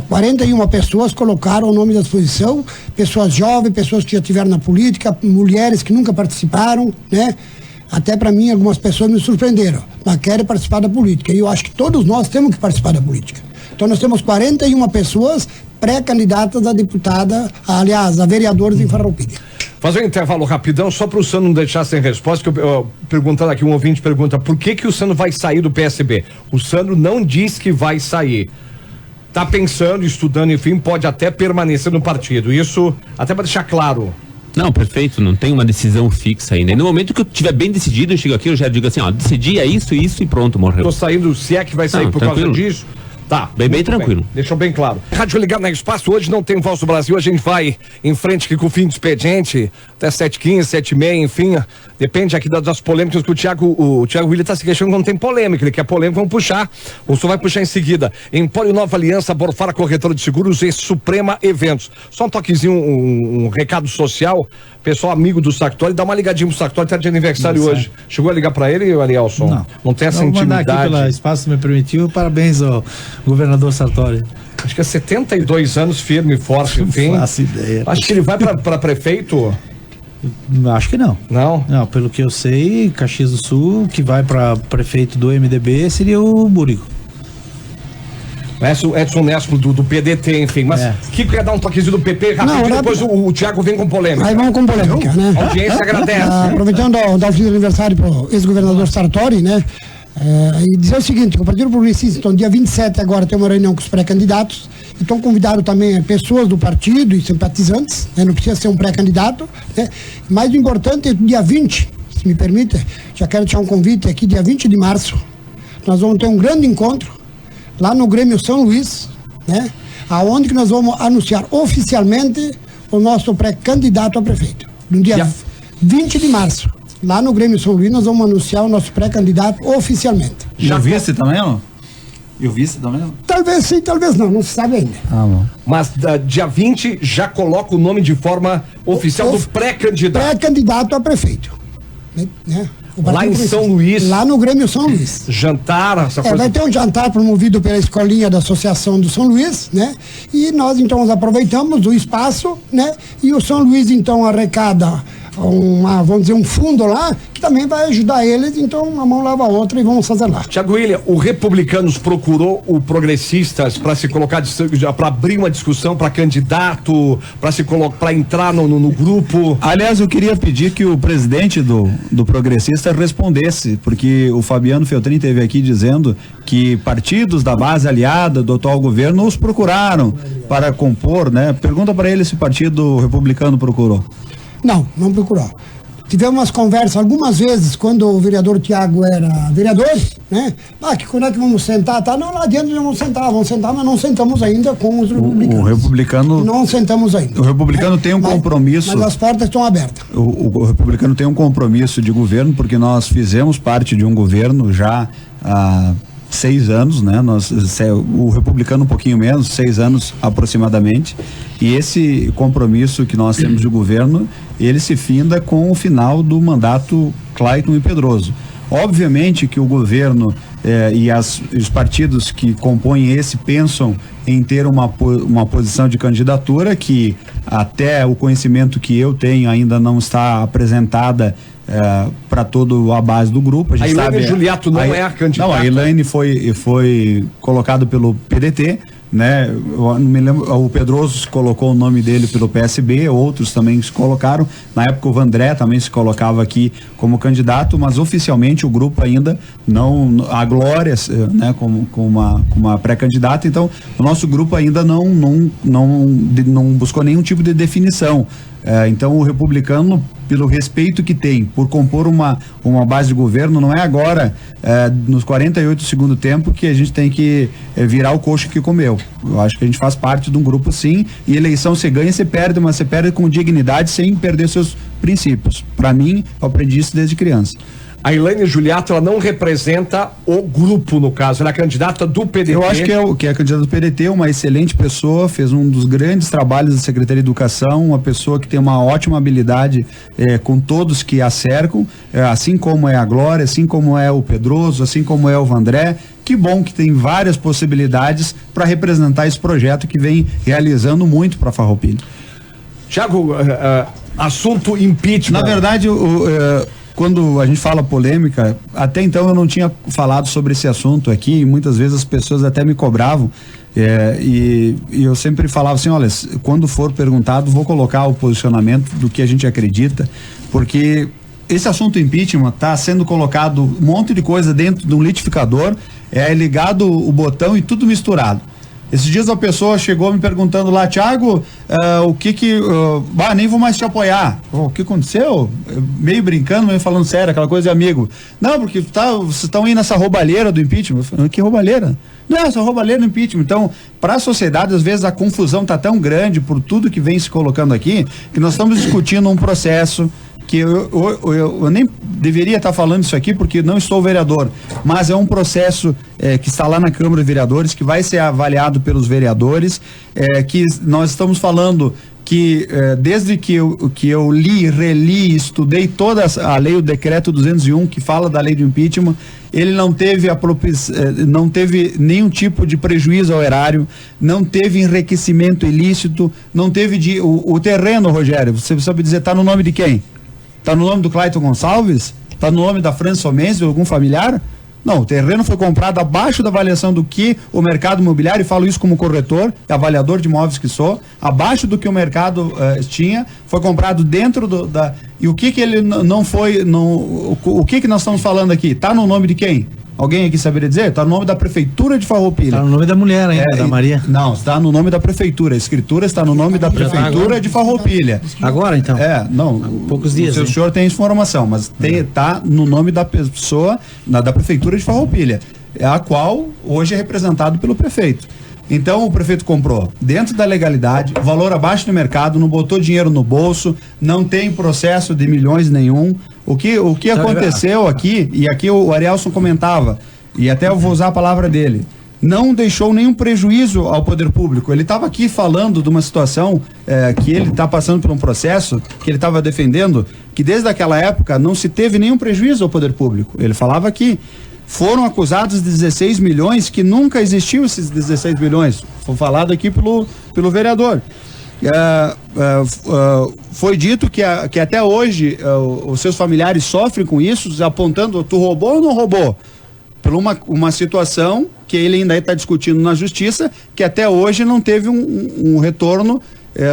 41 pessoas colocaram o nome da exposição, pessoas jovens, pessoas que já estiveram na política, mulheres que nunca participaram, né? Até para mim algumas pessoas me surpreenderam, mas querem participar da política, e eu acho que todos nós temos que participar da política. Então nós temos 41 pessoas pré-candidatas a deputada, aliás, a vereadores em Farroupilha. Fazer um intervalo rapidão, só para o Sandro não deixar sem resposta, que eu perguntando aqui, um ouvinte pergunta, por que o Sandro vai sair do PSB? O Sandro não diz que vai sair. Tá pensando, estudando, enfim, pode até permanecer no partido. Isso, até para deixar claro. Não, perfeito, não tem uma decisão fixa ainda. E no momento que eu tiver bem decidido, eu chego aqui, eu já digo assim, decidi, é isso e pronto, morreu. Tô saindo, se é que vai sair por tranquilo. causa disso. Tá, bem tranquilo. Deixou bem claro. Rádio Ligado na Espaço, hoje não tem Voz do Brasil, a gente vai em frente aqui com o fim do expediente, até 7h15, 7h30, enfim, depende aqui das polêmicas que o Thiago Willi tá se queixando que não tem polêmica, ele quer polêmica, vamos puxar, o senhor vai puxar em seguida. Empório Nova Aliança, Borfara Corretora de Seguros e Suprema Eventos. Só um toquezinho, um recado social, pessoal amigo do Sartori, dá uma ligadinha pro Sartori, tá de aniversário hoje. Chegou a ligar pra ele, Arielson? Não tem essa intimidade. Vou mandar aqui pela Espaço me permitiu, parabéns ao governador Sartori. Acho que é 72 anos, firme e forte, enfim. Não faço ideia. Acho que ele vai pra prefeito? Acho que não. Não? Não, pelo que eu sei, Caxias do Sul, que vai pra prefeito do MDB seria o Búrigo. Edson Nespo do PDT, enfim. Mas que quer dar um toquezinho do PP rapidinho, depois o Thiago vem com polêmica. Aí vamos com polêmica, né? A audiência agradece. Aproveitando dar o fim do aniversário pro ex-governador Sartori, né? E dizer o seguinte, o Partido Progressista, então, dia 27 agora tem uma reunião com os pré-candidatos, então convidado também pessoas do partido e simpatizantes, né? Não precisa ser um pré-candidato, né? Mas o importante é dia 20, se me permite, já quero deixar um convite aqui, dia 20 de março, nós vamos ter um grande encontro lá no Grêmio São Luís, né? Aonde que nós vamos anunciar oficialmente o nosso pré-candidato a prefeito, no dia 20 de março. Lá no Grêmio São Luís nós vamos anunciar o nosso pré-candidato oficialmente. Já vice também, não? E o vice também, não? Talvez sim, talvez não se sabe ainda. Bom. Mas dia 20 já coloca o nome de forma oficial do pré-candidato. Pré-candidato a prefeito. Né? Lá em São Luís. Lá no Grêmio São Luís. Jantar, essa coisa. Vai ter um jantar promovido pela escolinha da Associação do São Luís, né? E nós então aproveitamos o espaço, né? E o São Luís então arrecada vamos dizer, um fundo lá, que também vai ajudar eles, então uma mão lava a outra e vamos fazer lá. Tiago William, o Republicanos procurou o Progressistas para se colocar, para abrir uma discussão para candidato, para entrar no grupo? Aliás, eu queria pedir que o presidente do Progressista respondesse, porque o Fabiano Feltrin esteve aqui dizendo que partidos da base aliada do atual governo os procuraram para compor, né? Pergunta para ele se o Partido Republicano procurou. Não procurou. Tivemos umas conversas algumas vezes quando o vereador Tiago era vereador, né? Quando é que vamos sentar? Tá? Não, lá adiante vamos sentar, mas não sentamos ainda com os republicanos. O republicano... Não sentamos ainda. O republicano tem um compromisso... Mas as portas estão abertas. O republicano tem um compromisso de governo, porque nós fizemos parte de um governo já há 6 anos, né? O republicano um pouquinho menos, 6 anos aproximadamente, e esse compromisso que nós temos de governo, ele se finda com o final do mandato Clayton e Pedroso. Obviamente que o governo e os partidos que compõem esse pensam em ter uma posição de candidatura que até o conhecimento que eu tenho ainda não está apresentada para toda a base do grupo. A Elaine Juliato não é a candidata. Não, a Elaine foi colocado pelo PDT, né? Eu não me lembro, o Pedroso colocou o nome dele pelo PSB, outros também se colocaram. Na época o Vandré também se colocava aqui como candidato, mas oficialmente o grupo ainda não, a Glória, né, com uma pré-candidata. Então o nosso grupo ainda não buscou nenhum tipo de definição. Então o republicano, pelo respeito que tem por compor uma base de governo, não é agora nos 48 do segundo tempo que a gente tem que virar o coxo que comeu. Eu acho que a gente faz parte de um grupo, sim, e eleição você ganha, você perde, mas você perde com dignidade sem perder seus princípios. Para mim, eu aprendi isso desde criança. A Elaine Juliato, ela não representa o grupo, no caso, ela é candidata do PDT. Eu acho que é a candidata do PDT, uma excelente pessoa, fez um dos grandes trabalhos da Secretaria de Educação, uma pessoa que tem uma ótima habilidade com todos que a cercam, assim como é a Glória, assim como é o Pedroso, assim como é o Vandré. Que bom que tem várias possibilidades para representar esse projeto que vem realizando muito para Farroupilha. Tiago, assunto impeachment. Na verdade, quando a gente fala polêmica, até então eu não tinha falado sobre esse assunto aqui, e muitas vezes as pessoas até me cobravam, e eu sempre falava assim, olha, quando for perguntado, vou colocar o posicionamento do que a gente acredita, porque esse assunto impeachment está sendo colocado um monte de coisa dentro de um litificador, ligado o botão e tudo misturado. Esses dias a pessoa chegou me perguntando lá, Tiago, nem vou mais te apoiar. O que aconteceu? Meio brincando, meio falando sério, aquela coisa de amigo. Não, porque vocês estão indo nessa roubalheira do impeachment. Eu falei, que roubalheira? Não, essa roubalheira do impeachment. Então, para a sociedade, às vezes a confusão está tão grande por tudo que vem se colocando aqui, que nós estamos discutindo um processo que eu nem deveria estar falando isso aqui porque não estou vereador, mas é um processo que está lá na Câmara de Vereadores, que vai ser avaliado pelos vereadores, que nós estamos falando que desde que eu li, reli, estudei toda a lei, o decreto 201 que fala da lei do impeachment, ele não teve não teve nenhum tipo de prejuízo ao erário, não teve enriquecimento ilícito, não teve o terreno, Rogério, você sabe dizer, está no nome de quem? Está no nome do Clayton Gonçalves? Está no nome da Fran Somense, de algum familiar? Não, o terreno foi comprado abaixo da avaliação do que o mercado imobiliário, e falo isso como corretor, avaliador de imóveis que sou, abaixo do que o mercado tinha, foi comprado dentro E o que ele não foi, o que nós estamos falando aqui? Está no nome de quem? Alguém aqui saberia dizer? Está no nome da Prefeitura de Farroupilha. Está no nome da mulher ainda, da Maria. Não, está no nome da Prefeitura. A escritura está no nome da Prefeitura de Farroupilha. Agora, então? Não. Há poucos dias. O senhor tem informação, mas está no nome da pessoa, da Prefeitura de Farroupilha, a qual hoje é representado pelo prefeito. Então o prefeito comprou dentro da legalidade, valor abaixo do mercado, não botou dinheiro no bolso, não tem processo de milhões nenhum. O que aconteceu aqui, e aqui o Arielson comentava, e até eu vou usar a palavra dele, não deixou nenhum prejuízo ao poder público. Ele estava aqui falando de uma situação que ele está passando por um processo que ele estava defendendo, que desde aquela época não se teve nenhum prejuízo ao poder público. Ele falava que foram acusados de 16 milhões, que nunca existiu esses 16 milhões. Foi falado aqui pelo vereador. Foi dito que até hoje os seus familiares sofrem com isso, apontando, tu roubou ou não roubou? Por uma situação que ele ainda está discutindo na justiça, que até hoje não teve um retorno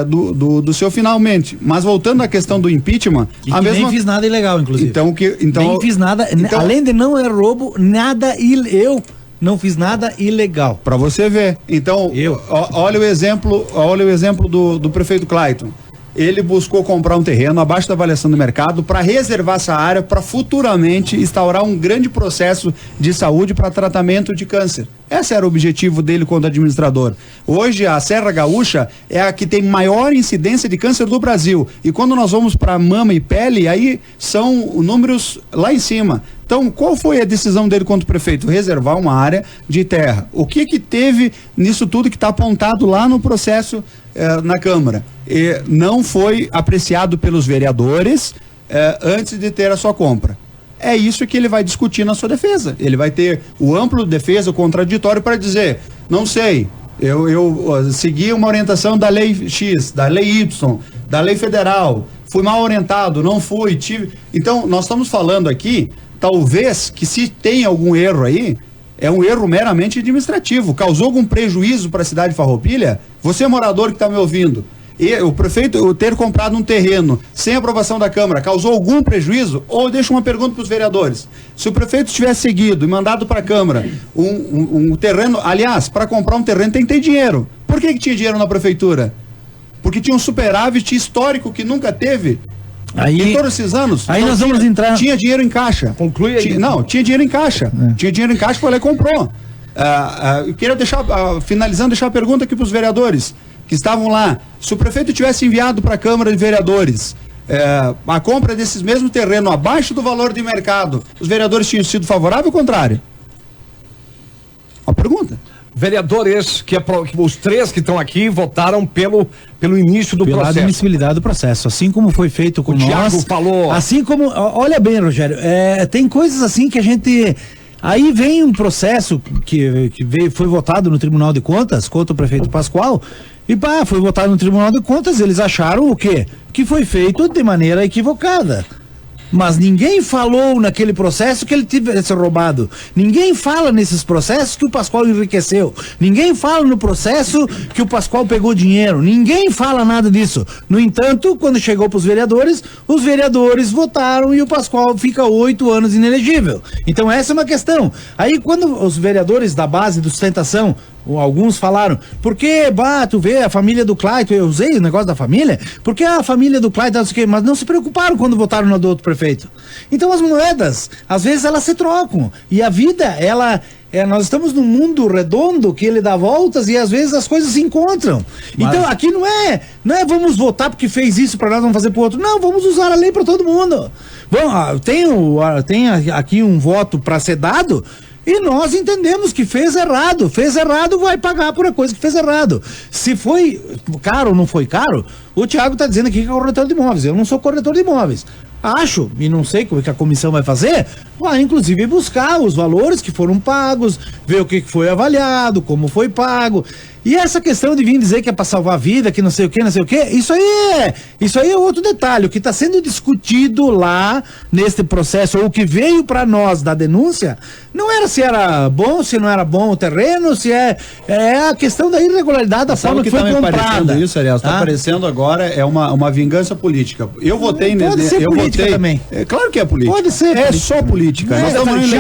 do seu finalmente. Mas voltando à questão do impeachment, nem fiz nada ilegal, inclusive. Então nem fiz nada, além de não é roubo, eu não fiz nada ilegal. Para você ver. Então, olha o exemplo do prefeito Clayton. Ele buscou comprar um terreno abaixo da avaliação do mercado para reservar essa área para futuramente instaurar um grande processo de saúde para tratamento de câncer. Esse era o objetivo dele quando administrador. Hoje a Serra Gaúcha é a que tem maior incidência de câncer do Brasil. E quando nós vamos para mama e pele, aí são números lá em cima. Então, qual foi a decisão dele quanto prefeito? Reservar uma área de terra. O que teve nisso tudo que está apontado lá no processo na Câmara? Não foi apreciado pelos vereadores antes de ter a sua compra. É isso que ele vai discutir na sua defesa. Ele vai ter o amplo defesa, o contraditório para dizer, não sei, eu segui uma orientação da lei X, da lei Y, da lei federal, fui mal orientado, não fui, tive... Então, nós estamos falando aqui, talvez, que se tem algum erro aí, é um erro meramente administrativo, causou algum prejuízo para a cidade de Farroupilha? Você, morador que está me ouvindo, e o prefeito ter comprado um terreno sem aprovação da Câmara causou algum prejuízo? Ou deixa uma pergunta para os vereadores: se o prefeito tivesse seguido e mandado para a Câmara um terreno, aliás, para comprar um terreno tem que ter dinheiro. Por que tinha dinheiro na prefeitura? Porque tinha um superávit histórico que nunca teve. Em todos esses anos. Aí nós vamos entrar. Tinha dinheiro em caixa. Conclui aí. Tinha dinheiro em caixa. Tinha dinheiro em caixa, foi lá e comprou. Eu queria finalizando, deixar a pergunta aqui para os vereadores que estavam lá. Se o prefeito tivesse enviado para a Câmara de Vereadores a compra desses mesmos terrenos abaixo do valor de mercado, os vereadores tinham sido favoráveis ou contrário? Uma pergunta. Vereadores, os 3 que estão aqui votaram pelo início do processo. Pela admissibilidade do processo, assim como foi feito com nós. O Thiago falou. Assim como, olha bem, Rogério, tem coisas assim que a gente... Aí vem um processo que foi votado no Tribunal de Contas contra o prefeito Pascoal e foi votado no Tribunal de Contas, eles acharam o quê? Que foi feito de maneira equivocada. Mas ninguém falou naquele processo que ele tivesse roubado. Ninguém fala nesses processos que o Pascoal enriqueceu. Ninguém fala no processo que o Pascoal pegou dinheiro. Ninguém fala nada disso. No entanto, quando chegou para os vereadores votaram e o Pascoal fica 8 anos inelegível. Então essa é uma questão. Aí quando os vereadores da base do sustentação, alguns falaram, porque, tu vê, a família do Clayton, eu usei o negócio da família, porque a família do Clayton, não sei o quê, mas não se preocuparam quando votaram no do outro prefeito. Então as moedas, às vezes elas se trocam, e a vida, nós estamos num mundo redondo que ele dá voltas e às vezes as coisas se encontram. Mas... Então aqui não é vamos votar porque fez isso para nós, vamos fazer pro outro. Não, vamos usar a lei para todo mundo. Bom, tem aqui um voto para ser dado, e nós entendemos que fez errado, vai pagar por a coisa que fez errado. Se foi caro ou não foi caro, o Thiago está dizendo aqui que é corretor de imóveis. Eu não sou corretor de imóveis. Acho, e não sei como é que a comissão vai fazer, vai inclusive buscar os valores que foram pagos, ver o que foi avaliado, como foi pago. E essa questão de vir dizer que é para salvar a vida, que não sei o que, isso aí é outro detalhe. O que está sendo discutido lá neste processo, ou o que veio para nós da denúncia, não era se era bom, se não era bom o terreno, se é a questão da irregularidade da forma que foi comprada. Isso, aliás, está aparecendo agora uma vingança política. Eu votei nesse... Pode ser política também. Claro que é política. Pode ser. É só política.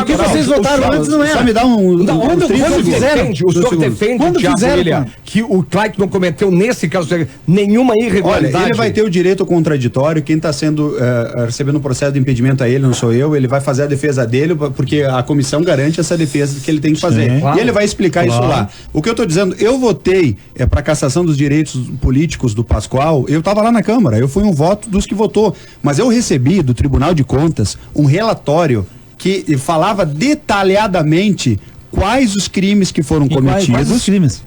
O que vocês votaram antes não era. Só me dá quando fizeram, o senhor defende, quando fizeram, que o Clayton não cometeu, nesse caso, nenhuma irregularidade. Olha, ele vai ter o direito contraditório, quem está sendo recebendo um processo de impedimento a ele, não sou eu, ele vai fazer a defesa dele, porque a comissão garante essa defesa que ele tem que fazer. Sim, claro, e ele vai explicar isso lá. O que eu estou dizendo, eu votei para cassação dos direitos políticos do Pascoal, eu estava lá na Câmara, eu fui um voto dos que votou, mas eu recebi do Tribunal de Contas um relatório que falava detalhadamente quais os crimes que foram cometidos. Quais os crimes?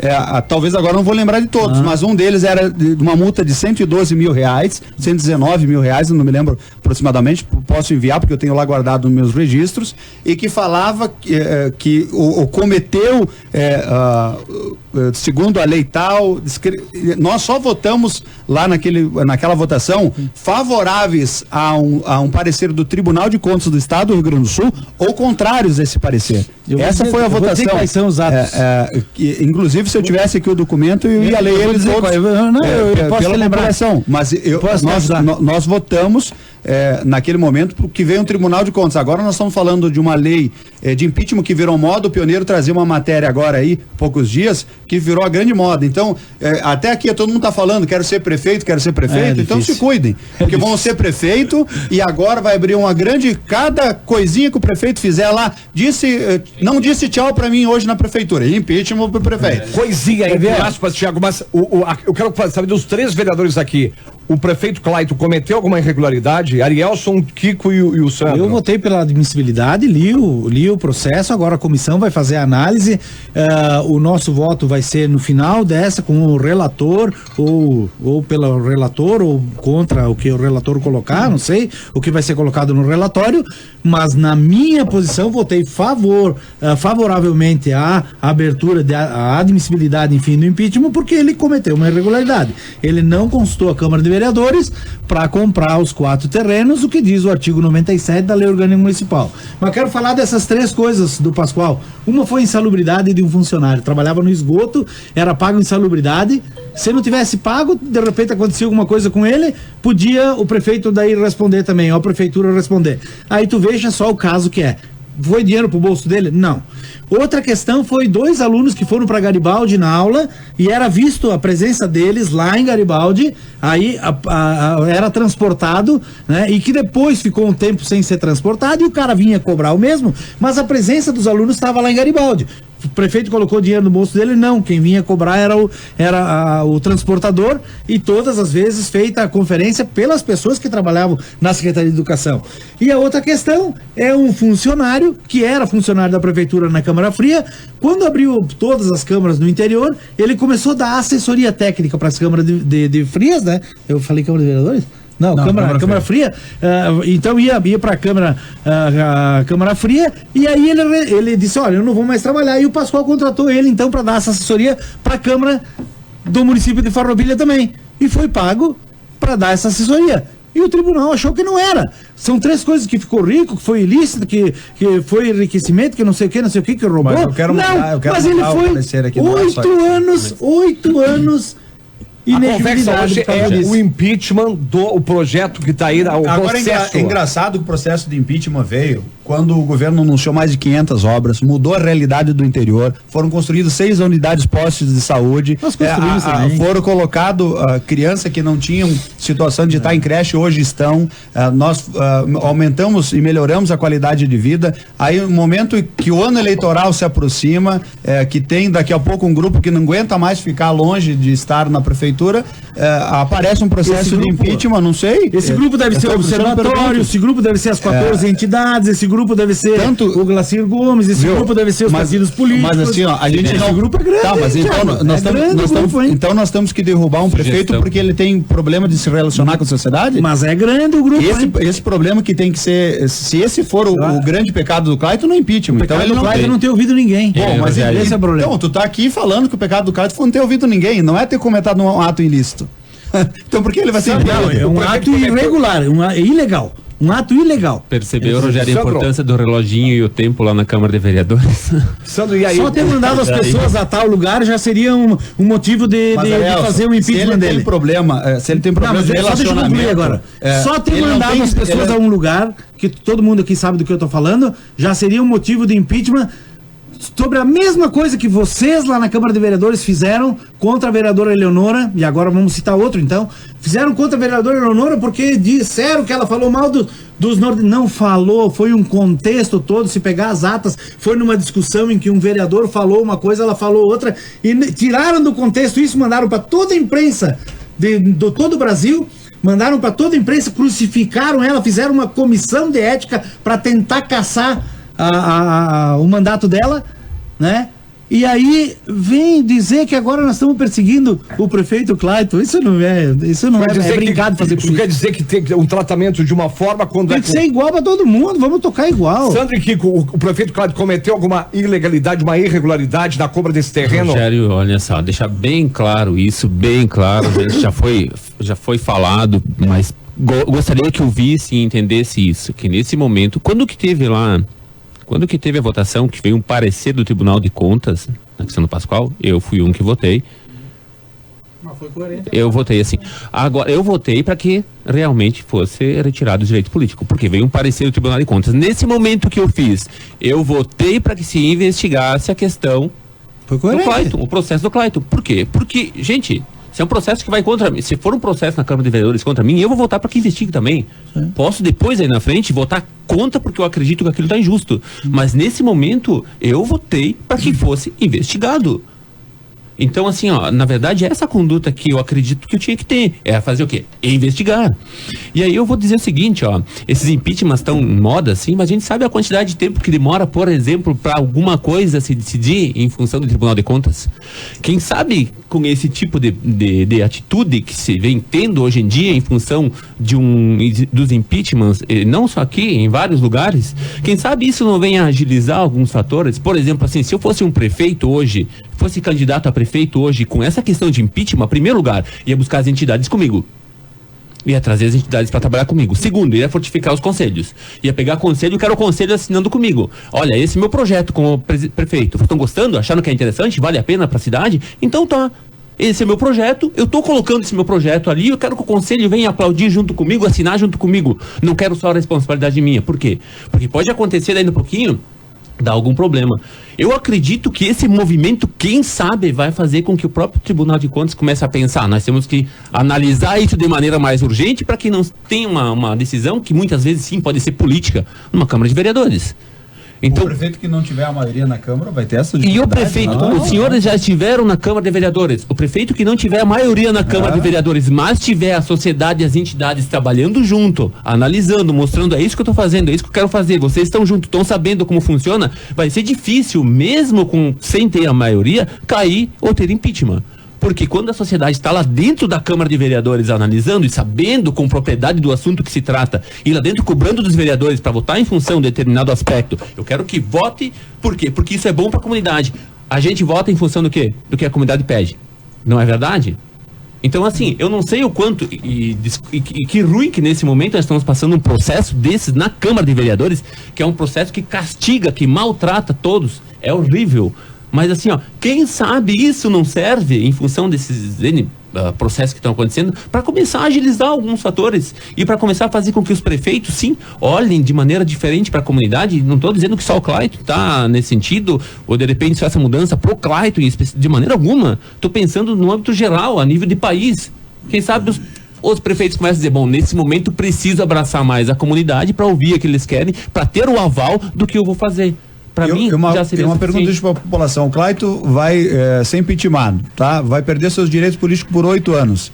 Talvez agora não vou lembrar de todos, mas um deles era de uma multa de R$112 mil, R$119 mil, eu não me lembro aproximadamente, posso enviar porque eu tenho lá guardado nos meus registros, e que falava que cometeu segundo a lei tal, nós só votamos lá naquela votação favoráveis a um parecer do Tribunal de Contas do Estado do Rio Grande do Sul ou contrários a esse parecer. Essa foi a votação. Quais são os atos? Inclusive, se eu tivesse aqui o documento, eu ia ler eles todos. Eu posso pela lembrar. Mas nós votamos naquele momento que veio um Tribunal de Contas. Agora nós estamos falando de uma lei de impeachment que virou moda. O Pioneiro trazia uma matéria agora aí, poucos dias, que virou a grande moda. Então, até aqui todo mundo está falando, quero ser prefeito, então se cuidem, porque vão ser prefeito e agora vai abrir uma grande, cada coisinha que o prefeito fizer lá, não disse tchau para mim hoje na prefeitura, impeachment pro prefeito. Coisinha, entre aspas, Thiago, mas eu quero saber dos 3 vereadores aqui, o prefeito Clayton cometeu alguma irregularidade? Arielson, Kiko e o Sandro? Eu votei pela admissibilidade, li o processo, agora a comissão vai fazer a análise, o nosso voto vai ser no final dessa com o relator, ou pelo relator, ou contra o que o relator colocar, não sei, o que vai ser colocado no relatório, mas na minha posição votei favoravelmente à abertura, à admissibilidade, enfim, do impeachment, porque ele cometeu uma irregularidade. Ele não consultou a Câmara de Vereadores para comprar os 4 terrenos, o que diz o artigo 97 da Lei Orgânica Municipal. Mas quero falar dessas 3 coisas do Pascoal. Uma foi insalubridade de um funcionário, trabalhava no esgoto, era pago insalubridade, se não tivesse pago, de repente acontecia alguma coisa com ele, podia o prefeito daí responder também, ou a prefeitura responder. Aí tu veja só o caso que é. Foi dinheiro pro bolso dele? Não. Outra questão foi 2 alunos que foram para Garibaldi na aula e era visto a presença deles lá em Garibaldi, aí era transportado, né? E que depois ficou um tempo sem ser transportado e o cara vinha cobrar o mesmo, mas a presença dos alunos estava lá em Garibaldi. O prefeito colocou dinheiro no bolso dele? Não, quem vinha cobrar era o transportador, e todas as vezes feita a conferência pelas pessoas que trabalhavam na Secretaria de Educação. E a outra questão é um funcionário que era funcionário da prefeitura na Câmara Fria. Quando abriu todas as câmaras no interior, ele começou a dar assessoria técnica para as câmaras de Frias, né? Eu falei Câmara de Vereadores? Não, Câmara Fria. Então ia para a Câmara Fria, e aí ele disse, olha, eu não vou mais trabalhar, e o Pascoal contratou ele então para dar essa assessoria para a Câmara do município de Farroupilha também, e foi pago para dar essa assessoria. E o tribunal achou que não era. São 3 coisas: que ficou rico, que foi ilícito, que foi enriquecimento, que não sei o que roubou. Mas eu quero mas ele foi 8 anos. A conversa hoje é o impeachment o projeto que está aí, o processo. É engraçado que o processo de impeachment veio quando o governo anunciou mais de 500 obras, mudou a realidade do interior, foram construídas 6 unidades postes de saúde, foram colocados crianças que não tinham situação de estar em creche, hoje estão, nós aumentamos e melhoramos a qualidade de vida. Aí no momento que o ano eleitoral se aproxima, que tem daqui a pouco um grupo que não aguenta mais ficar longe de estar na prefeitura, aparece um processo de impeachment, não sei. Esse grupo deve ser o observatório, esse grupo deve ser as 14 entidades, esse grupo deve ser o Glacir Gomes, esse grupo deve ser os partidos políticos. Mas assim, ó, a gente esse grupo é grande. Tá, mas então nós temos que derrubar um prefeito porque ele tem problema de se relacionar com a sociedade? Mas é grande o grupo. Esse problema que tem que ser, se esse for o grande pecado do Clayton, não é impeachment. Então ele não tem ouvido ninguém. Bom, mas esse é o problema. Então, tu tá aqui falando que o pecado do Clayton foi não ter ouvido ninguém, não é ter comentado um ato ilícito. Então por que ele vai ser impedido? É um ato irregular, ilegal. Um ato ilegal. Percebeu, Rogério, a importância do reloginho e o tempo lá na Câmara de Vereadores? Sandro, e aí? Só ter mandado as pessoas a tal lugar já seria um motivo de fazer um impeachment dele. Se ele tem problema de relacionamento agora. Só ter mandado as pessoas a um lugar, que todo mundo aqui sabe do que eu tô falando, já seria um motivo de impeachment sobre a mesma coisa que vocês lá na Câmara de Vereadores fizeram contra a vereadora Eleonora, e agora vamos citar outro então, fizeram contra a vereadora Eleonora porque disseram que ela falou mal dos norte. Não falou, foi um contexto todo, se pegar as atas, foi numa discussão em que um vereador falou uma coisa, ela falou outra, e tiraram do contexto isso, mandaram para toda a imprensa de todo o Brasil, mandaram para toda a imprensa, crucificaram ela, fizeram uma comissão de ética para tentar caçar o mandato dela, né? E aí vem dizer que agora nós estamos perseguindo o prefeito Clayton. Isso não é brincar de fazer isso quer dizer que tem um tratamento de uma forma quando tem que ser igual para todo mundo, vamos tocar igual. Sandro e Kiko, o prefeito Clayton cometeu alguma ilegalidade, uma irregularidade na compra desse terreno? Rogério, olha só, deixar bem claro isso, bem claro, já foi falado, mas gostaria que o vice entendesse isso, que nesse momento, quando que teve a votação, que veio um parecer do Tribunal de Contas, na questão do Pascoal, eu fui um que votei. Mas foi coerente. Eu votei assim. Agora, eu votei para que realmente fosse retirado o direito político, porque veio um parecer do Tribunal de Contas. Nesse momento que eu fiz, eu votei para que se investigasse a questão do Clayton, o processo do Clayton. Por quê? Porque, gente, se é um processo que vai contra mim, se for um processo na Câmara de Vereadores contra mim, eu vou votar para que investigue também. Sim. Posso depois aí na frente votar contra porque eu acredito que aquilo está injusto. Mas nesse momento eu votei para que fosse investigado. Então, assim, ó, na verdade, essa conduta que eu acredito que eu tinha que ter é fazer o quê? Investigar. E aí eu vou dizer o seguinte, ó, esses impeachments estão em moda, assim, mas a gente sabe a quantidade de tempo que demora, por exemplo, para alguma coisa se decidir em função do Tribunal de Contas. Quem sabe com esse tipo de atitude que se vem tendo hoje em dia em função dos impeachments, não só aqui, em vários lugares, quem sabe isso não venha agilizar alguns fatores? Por exemplo, assim, se eu fosse um prefeito hoje, fosse candidato a prefeito hoje com essa questão de impeachment, em primeiro lugar, ia buscar as entidades comigo. Ia trazer as entidades para trabalhar comigo. Segundo, ia fortificar os conselhos. Ia pegar conselho e quero o conselho assinando comigo. Olha, esse é meu projeto como prefeito. Estão gostando? Achando que é interessante? Vale a pena para a cidade? Então tá. Esse é meu projeto, eu estou colocando esse meu projeto ali, eu quero que o conselho venha aplaudir junto comigo, assinar junto comigo. Não quero só a responsabilidade minha. Por quê? Porque pode acontecer daí um pouquinho, dá algum problema. Eu acredito que esse movimento, quem sabe, vai fazer com que o próprio Tribunal de Contas comece a pensar, nós temos que analisar isso de maneira mais urgente para que não tenha uma decisão que muitas vezes sim pode ser política numa Câmara de Vereadores. Então, o prefeito que não tiver a maioria na Câmara vai ter essa dificuldade. E o prefeito, os senhores já estiveram na Câmara de Vereadores. O prefeito que não tiver a maioria na Câmara de Vereadores, mas tiver a sociedade e as entidades trabalhando junto, analisando, mostrando, é isso que eu estou fazendo, é isso que eu quero fazer, vocês estão juntos, estão sabendo como funciona, vai ser difícil, mesmo sem ter a maioria, cair ou ter impeachment. Porque quando a sociedade está lá dentro da Câmara de Vereadores analisando e sabendo com propriedade do assunto que se trata, e lá dentro cobrando dos vereadores para votar em função de determinado aspecto, eu quero que vote, por quê? Porque isso é bom para a comunidade. A gente vota em função do quê? Do que a comunidade pede. Não é verdade? Então, assim, eu não sei o quanto, e que ruim que nesse momento nós estamos passando um processo desses na Câmara de Vereadores, que é um processo que castiga, que maltrata todos. É horrível. Mas assim, ó, quem sabe isso não serve em função desses processos que estão acontecendo para começar a agilizar alguns fatores e para começar a fazer com que os prefeitos, sim, olhem de maneira diferente para a comunidade. Não estou dizendo que só o Clayton está nesse sentido, ou de repente só essa mudança pro Clayton, de maneira alguma. Estou pensando no âmbito geral, a nível de país. Quem sabe os prefeitos começam a dizer, bom, nesse momento preciso abraçar mais a comunidade para ouvir o que eles querem, para ter o aval do que eu vou fazer. Para mim, já seria uma pergunta para a população. O Clayton vai ser impeachmentado, tá? Vai perder seus direitos políticos por 8 anos.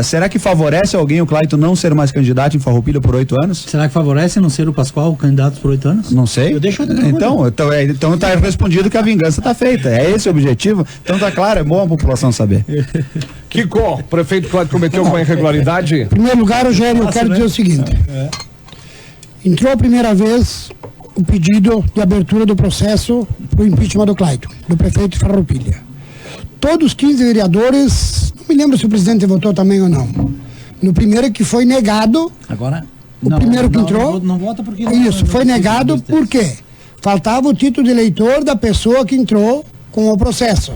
Será que favorece alguém o Clayton não ser mais candidato em Farroupilha por 8 anos? Será que favorece não ser o Pascoal candidato por 8 anos? Não sei. Eu deixo então tá respondido que a vingança tá feita. É esse o objetivo? Então tá claro, é bom a população saber. Kiko, o prefeito Clayton cometeu uma irregularidade? Em primeiro lugar, Rogério, eu quero dizer o seguinte. Entrou a primeira vez o pedido de abertura do processo para o impeachment do Clayton, do prefeito de Farroupilha. Todos os 15 vereadores, não me lembro se o presidente votou também ou não. No primeiro que foi negado, agora primeiro que entrou, não vota porque isso, foi negado porque faltava o título de eleitor da pessoa que entrou com o processo.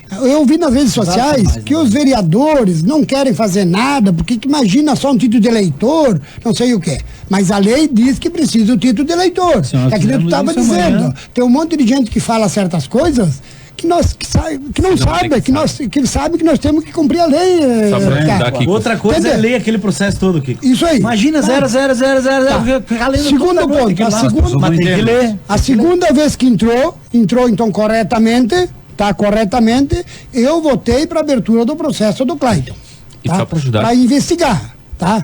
Eu ouvi nas redes sociais que os vereadores não querem fazer nada, porque imagina só um título de eleitor, não sei o quê. Mas a lei diz que precisa do título de eleitor. É que tu estava dizendo. Tem um monte de gente que fala certas coisas que sabe que nós temos que cumprir a lei. Outra coisa é ler aquele processo todo aqui. Isso aí. Imagina 0. Segundo ponto, a segunda vez que entrou então corretamente. Tá, corretamente, eu votei para abertura do processo do Clayton. E só para ajudar. Para investigar, tá?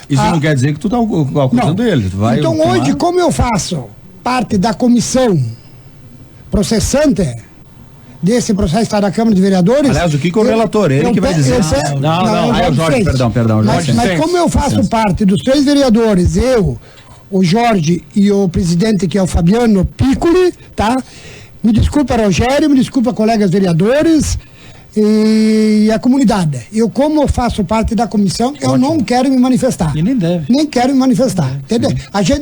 Isso não quer dizer que tu tá acusando ele. Então hoje, como eu faço parte da comissão processante, desse processo está na Câmara de Vereadores. Aliás, o que o relator, ele que vai dizer. Não, o Jorge, perdão. Mas como eu faço parte dos 3 vereadores, eu, o Jorge e o presidente, que é o Fabiano Piccoli, tá? Me desculpa, Rogério, me desculpa, colegas vereadores e a comunidade. Eu, como faço parte da comissão, eu não quero me manifestar. E nem deve. Nem quero me manifestar, entendeu?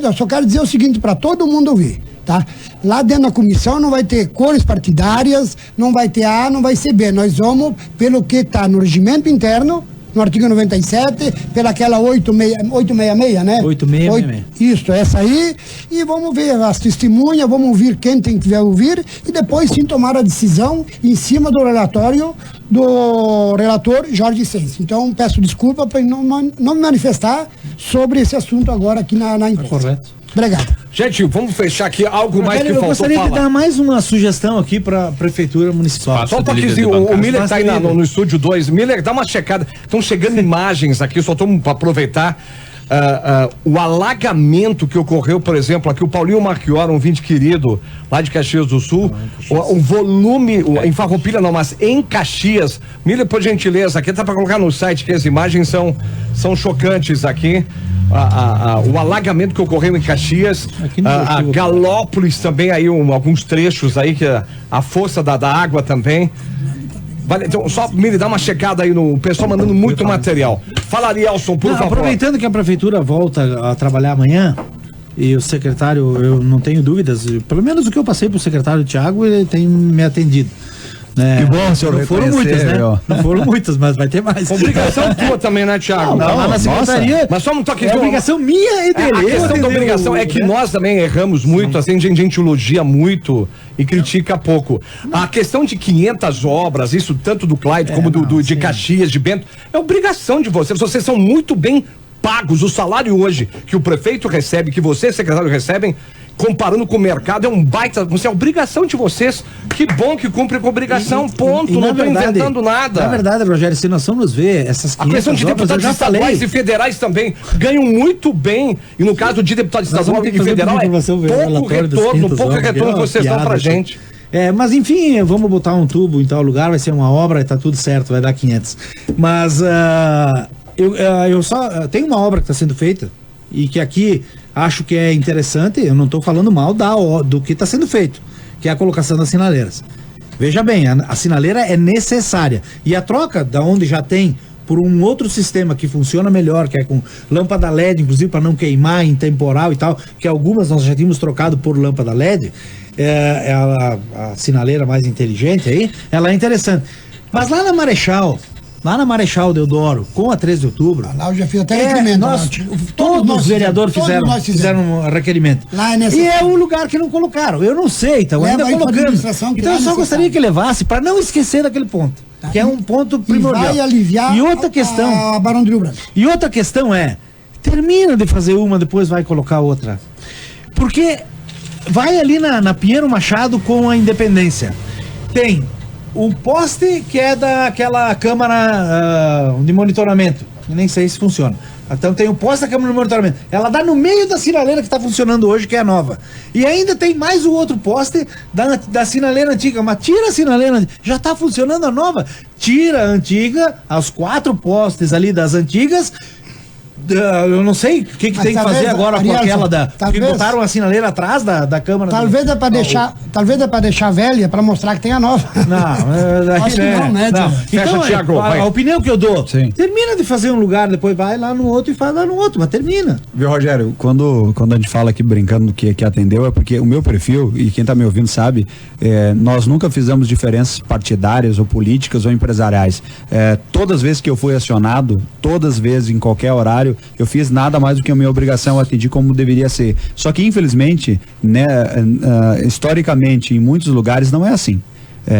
Eu só quero dizer o seguinte para todo mundo ouvir, tá? Lá dentro da comissão não vai ter cores partidárias, não vai ter A, não vai ser B. Nós vamos, pelo que está no regimento interno, no artigo 97, pelaquela 866, né? 8666. Isso, essa aí. E vamos ver as testemunhas, vamos ouvir quem tem que ouvir e depois sim tomar a decisão em cima do relatório do relator Jorge Seis. Então peço desculpa por não me manifestar sobre esse assunto agora aqui na empresa. Correto. Obrigado. Gente, vamos fechar aqui algo mais que Eu faltou gostaria falar. de dar mais uma sugestão aqui para a Prefeitura Municipal. Só um toquezinho, o Miller tá aí no estúdio 2. Miller, dá uma checada. Estão chegando imagens aqui, só estamos para aproveitar o alagamento que ocorreu, por exemplo, aqui o Paulinho Marchiora, um vinte querido lá de Caxias do Sul, o volume, em Farroupilha não, mas em Caxias. Miller, por gentileza, aqui tá para colocar no site que as imagens são chocantes aqui. O alagamento que ocorreu em Caxias, a Galópolis também aí, alguns trechos aí que a força da água também. Vale, então, só me dá uma checada aí no pessoal mandando muito material. Fala, Arielson, por favor. Aproveitando que a prefeitura volta a trabalhar amanhã, e o secretário, eu não tenho dúvidas, pelo menos o que eu passei pro secretário Thiago, ele tem me atendido. Que bom, senhor. Não foram muitas, né? Não foram muitas, mas vai ter mais. Obrigação tua também, né, Thiago? Não, lá na secretaria. Mas só um toque. É obrigação minha e dele. A questão da obrigação é que nós também erramos muito, assim, gente elogia muito e critica pouco. A questão de 500 obras, isso tanto do Clyde como de Caxias, de Bento, é obrigação de vocês. Vocês são muito bem pagos. O salário hoje que o prefeito recebe, que vocês, secretário, recebem, comparando com o mercado, é um baita, é obrigação de vocês. Que bom que cumpre com obrigação, ponto. Não estou inventando nada. Na verdade, Rogério, se nós formos ver essas 500 a questão de deputados estaduais e federais também ganham muito bem, e no caso de deputado estadual e federal é pouco retorno que vocês dão pra gente. Mas enfim, vamos botar um tubo em tal lugar, vai ser uma obra e tá tudo certo, vai dar 500. Mas eu só tenho uma obra que está sendo feita e que aqui acho que é interessante. Eu não estou falando mal do que está sendo feito, que é a colocação das sinaleiras. Veja bem, a sinaleira é necessária e a troca da onde já tem por um outro sistema que funciona melhor, que é com lâmpada LED, inclusive para não queimar em temporal e tal, que algumas nós já tínhamos trocado por lâmpada LED, a sinaleira mais inteligente aí, ela é interessante. Mas lá na Marechal Deodoro, com a 13 de outubro. Lá eu já fiz até requerimento. Todos os vereadores fizeram um requerimento. Lá e é um lugar que não colocaram. Eu não sei, então ainda colocando. Então eu só gostaria que levasse para não esquecer daquele ponto. Tá. Que é um ponto primordial. E vai aliviar outra questão, a Barão do Rio Branco. E outra questão termina de fazer uma, depois vai colocar outra. Porque vai ali na Pinheiro Machado com a Independência. Tem um poste que é daquela câmara de monitoramento. Eu nem sei se funciona. Então tem o poste da câmara de monitoramento. Ela dá no meio da sinaleira que está funcionando hoje, que é a nova. E ainda tem mais o outro poste da sinaleira antiga. Mas tira a sinaleira antiga. Já está funcionando a nova. Tira a antiga, os 4 postes ali das antigas. Eu não sei o que tem que fazer agora com aquela que botaram a sinaleira atrás da câmara. Talvez é para deixar velha, para mostrar que tem a nova. Não, acho que não, né? Então, Thiago, a opinião que eu dou, termina de fazer um lugar, depois vai lá no outro e faz lá no outro, mas termina. Viu, Rogério, quando a gente fala aqui brincando que atendeu, é porque o meu perfil, e quem tá me ouvindo sabe, nós nunca fizemos diferenças partidárias ou políticas ou empresariais. Todas as vezes que eu fui acionado, todas as vezes, em qualquer horário, eu fiz nada mais do que a minha obrigação, atendi como deveria ser. Só que, infelizmente, né, historicamente, em muitos lugares não é assim.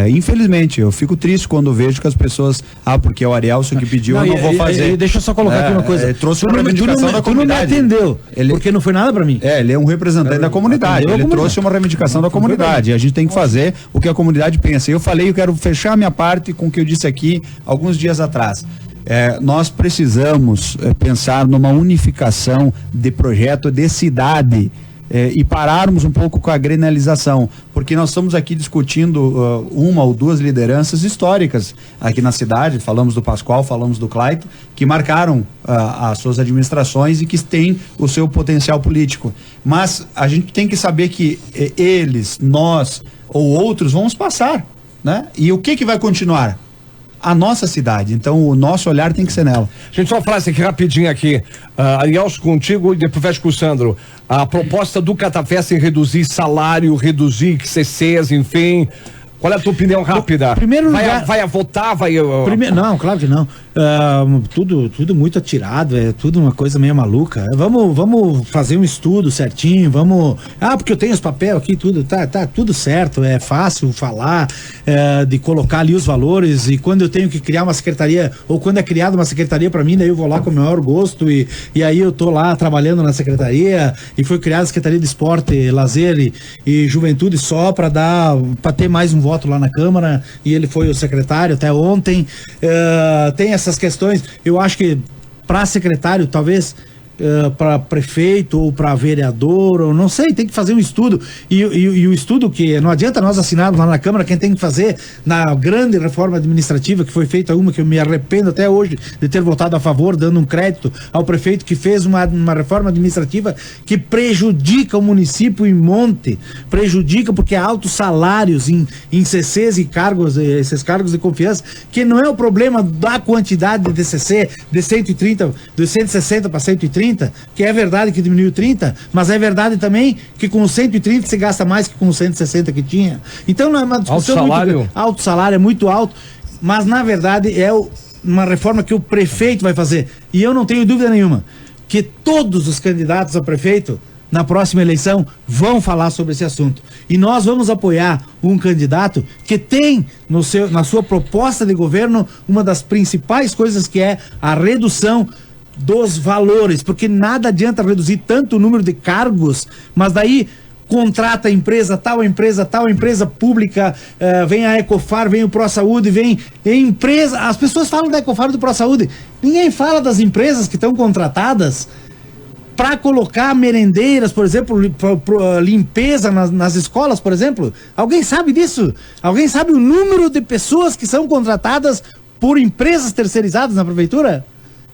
Infelizmente, eu fico triste quando vejo que as pessoas, porque é o Arielson que pediu, eu não vou fazer. Deixa eu só colocar aqui uma coisa. Trouxe uma reivindicação da comunidade. Tu não me atendeu, porque não foi nada pra mim. Ele é um representante da comunidade, ele trouxe uma reivindicação da comunidade, e a gente tem que fazer o que a comunidade pensa. Eu falei, eu quero fechar a minha parte com o que eu disse aqui alguns dias atrás. Nós precisamos pensar numa unificação de projeto de cidade. e pararmos um pouco com a grenalização, porque nós estamos aqui discutindo uma ou duas lideranças históricas aqui na cidade. Falamos do Pascoal, falamos do Claito, que marcaram as suas administrações e que têm o seu potencial político. Mas a gente tem que saber que eles, nós ou outros vamos passar, né? E o que vai continuar? A nossa cidade. Então o nosso olhar tem que ser nela. Gente, só uma frase aqui rapidinho aqui. Arielso, contigo e depois fecho com o Sandro. A proposta do Catafesta em reduzir salário, reduzir CCs, enfim. Qual é a tua opinião rápida? Primeiro lugar, vai votar, não, claro que não. Tudo muito atirado, é tudo uma coisa meio maluca. Vamos fazer um estudo certinho, porque eu tenho os papéis aqui, tudo, tá tudo certo, é fácil falar, de colocar ali os valores, e quando eu tenho que criar uma secretaria, ou quando é criada uma secretaria para mim, daí eu vou lá com o maior gosto, e aí eu tô lá trabalhando na secretaria, e foi criada a Secretaria de Esporte, Lazer e Juventude só para ter mais um voto lá na Câmara, e ele foi o secretário até ontem. Tem essas questões. Eu acho que para secretário, talvez para prefeito ou para vereador, ou não sei, tem que fazer um estudo, e o estudo que não adianta nós assinarmos lá na Câmara, quem tem que fazer na grande reforma administrativa que foi feita, uma que eu me arrependo até hoje de ter votado a favor, dando um crédito ao prefeito que fez uma reforma administrativa que prejudica o município em monte, prejudica porque há altos salários em CCs e cargos, esses cargos de confiança, que não é o problema da quantidade de CC de 130, de 160 para 130, que é verdade que diminuiu 30, mas é verdade também que com os 130 se gasta mais que com os 160 que tinha. Então não é uma discussão alto salário, é muito alto, mas na verdade é uma reforma que o prefeito vai fazer. E eu não tenho dúvida nenhuma que todos os candidatos a prefeito na próxima eleição vão falar sobre esse assunto. E nós vamos apoiar um candidato que tem na sua proposta de governo uma das principais coisas, que é a redução dos valores, porque nada adianta reduzir tanto o número de cargos, mas daí contrata tal empresa pública, vem a Ecofar, vem o ProSaúde, vem empresa, as pessoas falam da Ecofar e do ProSaúde, ninguém fala das empresas que estão contratadas para colocar merendeiras, por exemplo, limpeza nas escolas, por exemplo. Alguém sabe disso? Alguém sabe o número de pessoas que são contratadas por empresas terceirizadas na prefeitura?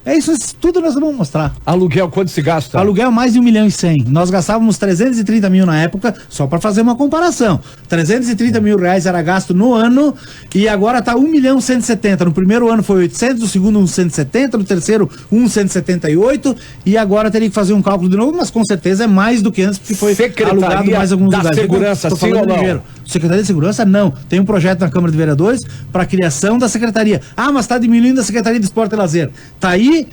É isso tudo nós vamos mostrar. Aluguel, quanto se gasta? Aluguel mais de 1.100.000. Nós gastávamos 330 mil na época, só para fazer uma comparação. 330 mil reais era gasto no ano, e agora tá 1.170.000. No primeiro ano foi 800, no segundo 170, no terceiro 178, e agora teria que fazer um cálculo de novo, mas com certeza é mais do que antes, porque foi alugado mais alguns lugares. Segurança, sim ou não? Secretaria de Segurança, não. Tem um projeto na Câmara de Vereadores para a criação da secretaria. Mas está diminuindo a Secretaria de Esporte e Lazer. Tá aí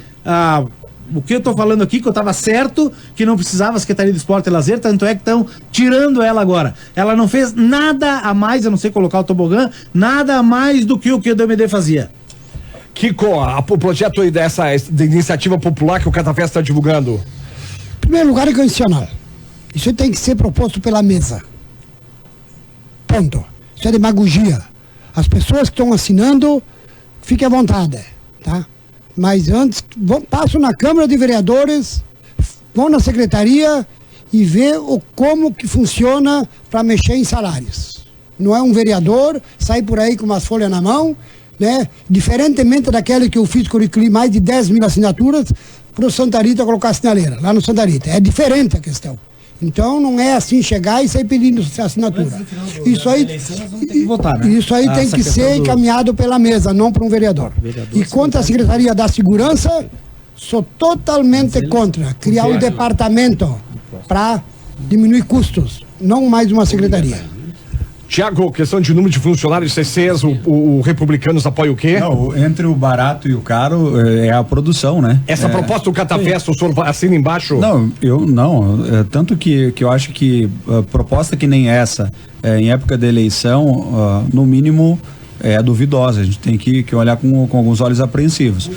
o que eu estou falando aqui, que eu estava certo, que não precisava a Secretaria de Esporte e Lazer, tanto é que estão tirando ela agora. Ela não fez nada a mais, a não ser colocar o tobogã, nada a mais do que o DMD fazia. Kiko, o projeto aí dessa iniciativa popular que o Catafesta está divulgando? Em primeiro lugar, é constitucional. Isso tem que ser proposto pela mesa. Ponto. Isso é demagogia. As pessoas que estão assinando, fiquem à vontade, tá? Mas antes, passam na Câmara de Vereadores, vão na Secretaria e vê como que funciona para mexer em salários. Não é um vereador sair por aí com umas folhas na mão, né? Diferentemente daquele que eu fiz com mais de 10 mil assinaturas para o Santa Rita colocar a sinaleira, lá no Santa Rita. É diferente a questão. Então não é assim chegar e sair pedindo assinatura. Isso aí, isso aí tem que ser encaminhado pela mesa, não para um vereador. E quanto à Secretaria da Segurança, sou totalmente contra criar um departamento para diminuir custos, não mais uma secretaria. Tiago, questão de número de funcionários CCs, o Republicanos apoia o quê? Não, entre o barato e o caro é a produção, né? Essa proposta do Catafesta, o senhor assina embaixo? Não, eu não. Tanto que eu acho que proposta que nem essa, em época de eleição, no mínimo, é duvidosa, a gente tem que olhar com alguns olhos apreensivos.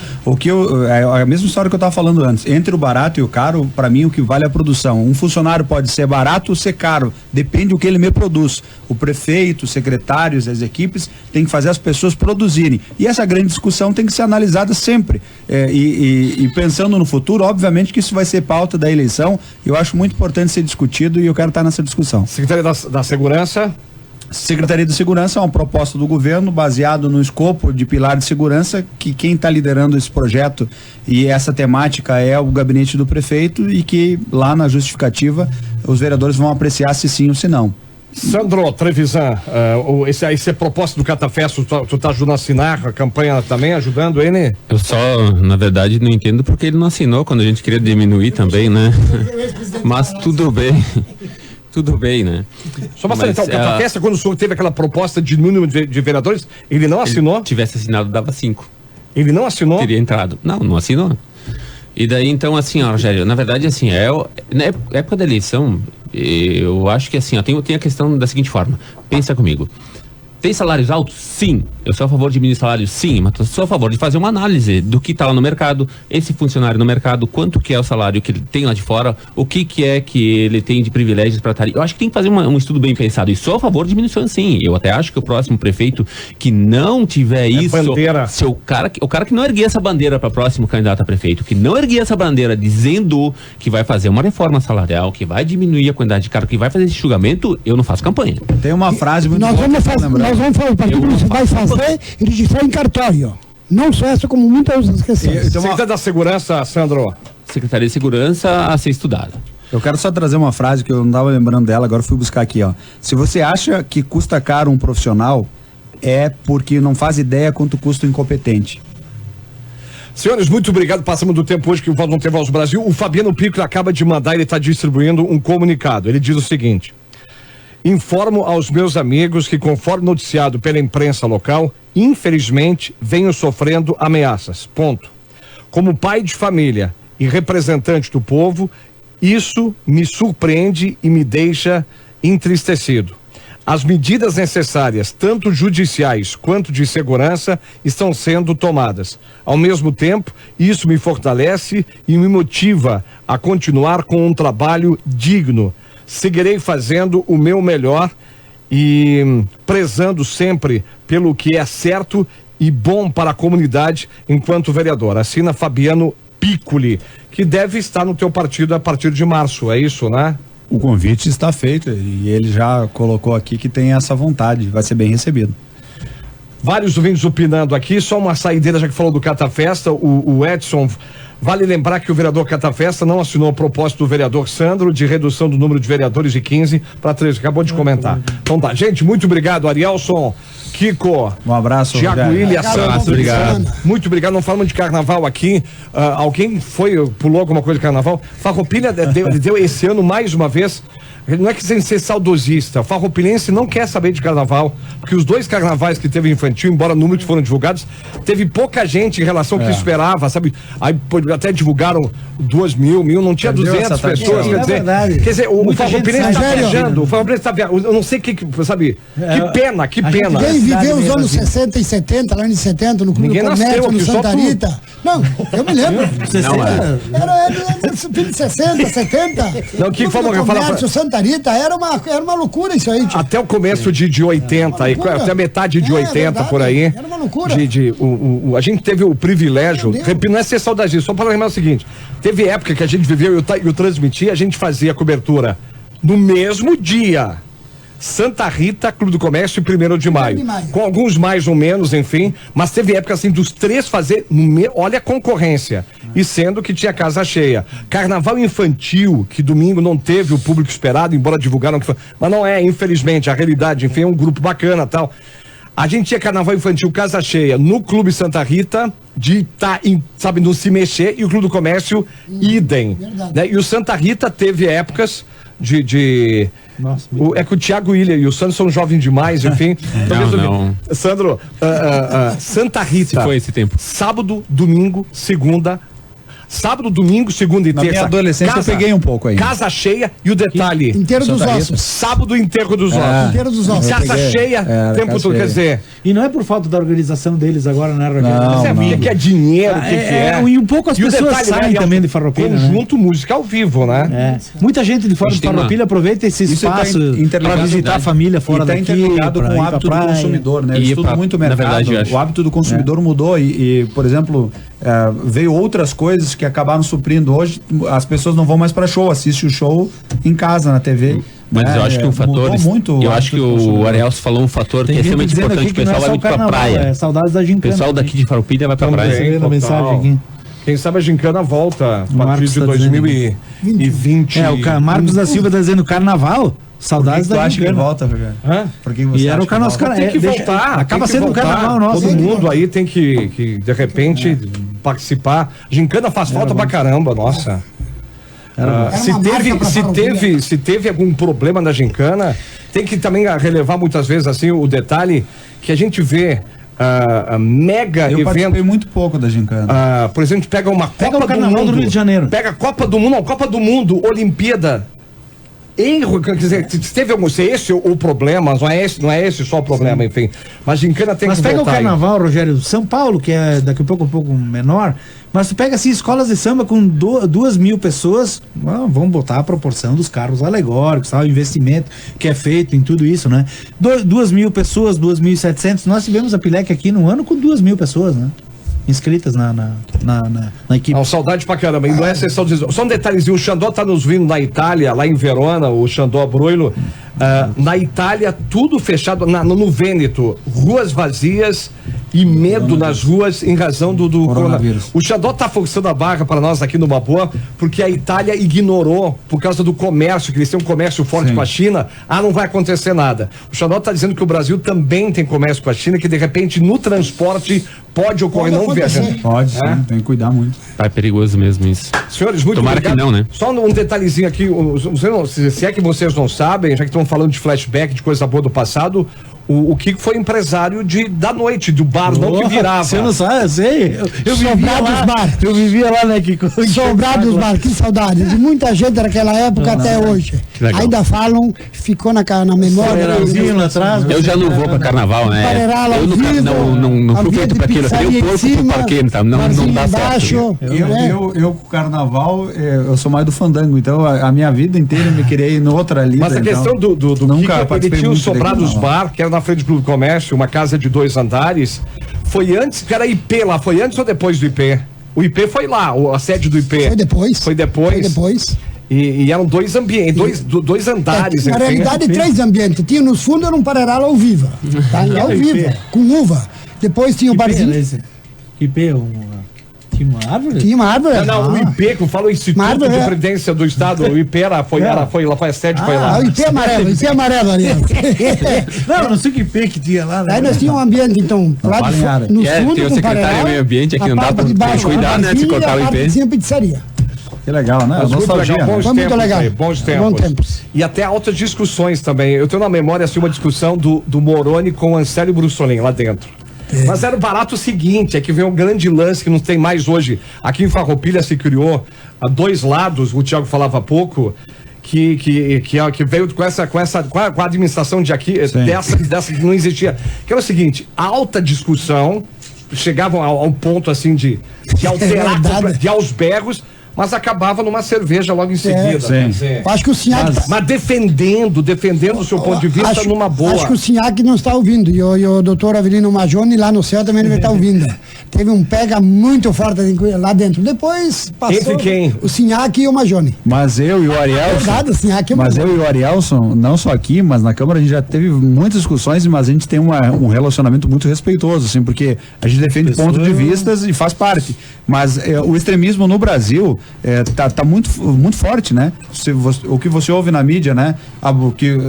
É a mesma história que eu estava falando antes, entre o barato e o caro, para mim o que vale é a produção. Um funcionário pode ser barato ou ser caro, depende do que ele me produz. O prefeito, os secretários, as equipes têm que fazer as pessoas produzirem, e essa grande discussão tem que ser analisada sempre, e pensando no futuro, obviamente que isso vai ser pauta da eleição, eu acho muito importante ser discutido e eu quero estar nessa discussão. Secretaria da Segurança. Secretaria de Segurança é uma proposta do governo baseado no escopo de pilar de segurança, que quem está liderando esse projeto e essa temática é o gabinete do prefeito, e que lá na justificativa os vereadores vão apreciar se sim ou se não. Sandro Trevisan, esse é proposta do Catafesto, tu tá ajudando a assinar a campanha também, ajudando ele? Eu só, na verdade, não entendo porque ele não assinou quando a gente queria diminuir também, né? Mas tudo bem. Tudo bem, né? Só bastante, então, o Catafesta, quando o senhor teve aquela proposta de número de vereadores, ele não assinou? Se tivesse assinado, dava 5. Ele não assinou? Teria entrado. Não assinou. E daí, então, assim, ó, Rogério, na verdade, assim, na época da eleição, eu acho que, assim, ó, tem a questão da seguinte forma. Pensa comigo. Tem salários altos? Sim. Eu sou a favor de diminuir salários? Sim. Mas eu sou a favor de fazer uma análise do que está lá no mercado, esse funcionário no mercado, quanto que é o salário que ele tem lá de fora, o que é que ele tem de privilégios para estar. Eu acho que tem que fazer um estudo bem pensado. E sou a favor de diminuição, sim. Eu até acho que o próximo prefeito que não tiver isso, o cara que não erguer essa bandeira para o próximo candidato a prefeito, que não erguer essa bandeira dizendo que vai fazer uma reforma salarial, que vai diminuir a quantidade de cargo, que vai fazer esse julgamento, eu não faço campanha. Tem uma frase muito Nós vamos falar, o partido vai fazer e registrar em cartório. Não só essa, como muitas outras questões. Secretaria da Segurança, Sandro. Secretaria de Segurança a ser estudada. Eu quero só trazer uma frase que eu não estava lembrando dela, agora fui buscar aqui, ó. Se você acha que custa caro um profissional, é porque não faz ideia quanto custa o incompetente. Senhores, muito obrigado. Passamos do tempo hoje que o Voz não tem Voz Brasil. O Fabiano Piccoli acaba de mandar, ele está distribuindo um comunicado. Ele diz o seguinte: informo aos meus amigos que, conforme noticiado pela imprensa local, infelizmente venho sofrendo ameaças. Ponto. Como pai de família e representante do povo, isso me surpreende e me deixa entristecido. As medidas necessárias, tanto judiciais quanto de segurança, estão sendo tomadas. Ao mesmo tempo, isso me fortalece e me motiva a continuar com um trabalho digno. Seguirei fazendo o meu melhor e prezando sempre pelo que é certo e bom para a comunidade enquanto vereador. Assina Fabiano Piccoli, que deve estar no teu partido a partir de março, é isso, né? O convite está feito e ele já colocou aqui que tem essa vontade, vai ser bem recebido. Vários ouvintes opinando aqui, só uma saideira, já que falou do Catafesta, o Edson, vale lembrar que o vereador Catafesta não assinou a proposta do vereador Sandro de redução do número de vereadores de 15 para 13, acabou de comentar. Então tá, gente, muito obrigado, Arielson, Kiko, um abraço, Tiago William, Santos, obrigado. Muito obrigado. Não falamos de carnaval aqui. Alguém pulou alguma coisa de carnaval? Farroupilha deu esse ano mais uma vez. Não é que sem ser saudosista, o farroupilense não quer saber de carnaval, porque os 2 carnavais que teve infantil, embora números que foram divulgados, teve pouca gente em relação ao que esperava, sabe? Aí até divulgaram 2.000, não tinha 200 pessoas, quer dizer, o farroupilense está viajando, o farroupilense está viajando, eu não sei que, sabe, que pena. Quem viveu os anos 60 e 70, lá em 70, no Clube do Comércio, no Santa Rita. Não, eu me lembro. Era fim de 60, 70. Não, que forma que eu falo? Santa Rita, era uma loucura isso aí. Tipo. Até o começo de 80, até a metade de 80, verdade, por aí. Era uma loucura. A gente teve o privilégio, não é ser saudosista, só para lembrar o seguinte, teve época que a gente viveu e eu transmitia, a gente fazia a cobertura no mesmo dia. Santa Rita, Clube do Comércio e 1º de Maio. Com alguns mais ou menos, enfim, mas teve época assim dos 3 fazer, olha a concorrência, e sendo que tinha casa cheia. Carnaval infantil, que domingo não teve o público esperado, embora divulgaram que foi, mas não é, infelizmente, a realidade, enfim, é um grupo bacana, tal. A gente tinha carnaval infantil casa cheia no Clube Santa Rita, de sabe, não se mexer, e o Clube do Comércio, idem. Né? E o Santa Rita teve épocas Nossa, é que o Tiago William e o Sandro são jovens demais, enfim. Não. Sandro, Santa Rita. Se foi esse tempo. Sábado, domingo, segunda. Sábado, domingo, segunda e Na terça. minha adolescência eu peguei um pouco aí. Casa cheia e o detalhe. Inteiro dos Santa Rita. ossos. Sábado, enterro dos ossos. Inteiro dos ossos. Casa peguei. cheia, tempo casa todo. Quer cheia. dizer, E não é por falta da organização deles agora, né, Rogério? Não, você sabia que é dinheiro, o que é. E um pouco as E o pessoas detalhe, saem né, é um também de Farroupilha, né? Conjunto música ao vivo, né? Muita gente de fora A de gente tem Farroupilha aproveita esse Isso tá espaço interligado, para visitar né? a família fora e tá daqui. interligado pra com ir o pra hábito do praia. consumidor, né? Eu E estudo pra- muito na mercado. verdade, eu acho. O hábito do consumidor mudou e, por exemplo, veio outras coisas que acabaram suprindo. Hoje as pessoas não vão mais para show, assistem o show em casa, na TV. Mas né? eu acho que um fator. Mudou muito o Eu acho hábito que do o consumidor. Arielso falou um fator Tem que é gente extremamente dizendo importante. aqui O que não pessoal é vai só o muito pra carnaval, praia. é saudades da O gincana. pessoal daqui de Farroupilha vai pra Também. praia. Você vê na total. mensagem aqui. Quem sabe a gincana volta a partir Marcos de tá dizendo 2020. Marcos da Silva tá dizendo carnaval. Por Saudades que tu da acha que gincana. volta, Rogério? Hã? Por que você E era acha o carnaval. que volta? Tem que deixa- voltar. acaba tem que sendo um voltar. carnaval nosso. Todo né? mundo aí tem que de repente, participar. Gincana faz falta pra caramba, nossa. Era Se uma marca teve, pra se, Farroupilha. se teve algum problema na gincana, tem que também relevar muitas vezes assim o detalhe que a gente vê mega Eu participei evento. muito pouco da gincana. Por exemplo, a gente pega uma Pega Copa o Carnaval do Rio de Janeiro. Pega a Copa do Mundo, não, Copa do Mundo, Olimpíada. Quer dizer, se teve algum, se esse o problema, não é esse só o problema, enfim. Mas gincana tem Mas que pega voltar o aí. carnaval, Rogério, São Paulo, que é daqui a pouco um pouco menor, mas tu pega assim escolas de samba com 2.000 pessoas, vamos botar a proporção dos carros alegóricos, tá? O investimento que é feito em tudo isso, né? 2.000 pessoas, 2.700, nós tivemos a Pilec aqui no ano com 2.000 pessoas, né? Inscritas na equipe. Não, saudade pra caramba. E não é exceção de... Só um detalhezinho, o Xandó tá nos vindo na Itália, lá em Verona, o Xandó Broilo. Na Itália, tudo fechado, no Vêneto, ruas vazias e medo nas ruas em razão do coronavírus. O Xandó tá forçando a barra para nós aqui no Baboa, porque a Itália ignorou, por causa do comércio, que eles têm um comércio forte com a China, não vai acontecer nada. O Xandó tá dizendo que o Brasil também tem comércio com a China, que de repente no transporte pode ocorrer, Pode não acontecer. viajando. Pode, sim, tem que cuidar muito. É perigoso mesmo isso. Senhores, muito Tomara obrigado. que não, né? Só um detalhezinho aqui, se é que vocês não sabem, já que estão falando de flashback, de coisa boa do passado, o Kiko foi empresário da noite, do bar, não que virava. Você não sabe, eu sei. Eu vivia Sobrados lá, Bar. eu vivia lá, né, Kiko? Sobrados Bar, que saudade. De muita gente naquela época até hoje. legal. Ainda falam, ficou na memória. Parelãozinho lá atrás. Eu já não vou pra carnaval, né? Parerala ao Eu nunca, vivo, não fui ambiente feito pra aquilo. Eu seria pizzaria o em porco pro cima, parqueiro, tá? Não barzinho dá embaixo, certo. né? Eu com carnaval, eu sou mais do fandango, então a minha vida inteira eu me queria ir em outra lida. Mas a questão então, do Kiko, nunca ele participei tinha o muito de Sobrados carnaval. Bar, que era na frente do Clube do Comércio, uma casa de 2 andares. Foi antes, que era IP lá, foi antes ou depois do IP? O IP foi lá, a sede do IP. Foi depois. Foi depois. Foi depois. E eram 2 ambientes, dois andares. Na enfim. realidade, 3 ambientes. Tinha nos fundos, era um Parerala ao vivo. Tá? Ao vivo, com uva. Depois tinha o barzinho. IP, tinha uma árvore? Tinha uma árvore. Não, o IP, que eu falo, o Instituto Mas, de é. Previdência do Estado, o IP foi lá, foi a sede, foi lá. O IP amarelo, o IP amarelo ali. Não sei que IP que tinha lá, né? Aí nós tínhamos um ambiente, então, lá fala em área. no É, fundo, tem o com secretário Parerala, do meio ambiente aqui, a não dá parte pra- de baixo, tem que cuidar, né, de barzinho, cortar e a o IP. parte de cima, pizzaria. Que legal, né? Mas muito Nostalgia. legal, bons Foi muito tempos legal. aí, bons tempos. Bons tempos. E até altas discussões também. Eu tenho na memória assim, uma discussão do Moroni com o Ancélio Brussolin lá dentro. Mas era o barato o seguinte, é que veio um grande lance que não tem mais hoje. Aqui em Farroupilha se criou a 2 lados, o Thiago falava há pouco, que veio com a administração de aqui, dessa que não existia. Que era o seguinte, alta discussão, chegavam ao ponto assim de alterar, verdade. de aos berros, mas acabava numa cerveja logo em seguida. Quer dizer, Eu acho que o Sinhac... mas defendendo o seu ponto de vista numa boa. Acho que o Sinhac não está ouvindo. E o doutor Avelino Majoni lá no céu também não está ouvindo. Teve um pega muito forte lá dentro. Depois passou Entre quem? o Sinhac e o Majoni. Mas eu e o Arielson. Verdade, o Sinhac e o Mas Majoni. eu e o Arielson, não só aqui, mas na Câmara, a gente já teve muitas discussões, mas a gente tem um relacionamento muito respeitoso, assim, porque a gente defende pontos de vistas e faz parte. Mas o extremismo no Brasil tá muito forte, né? O que você ouve na mídia, né?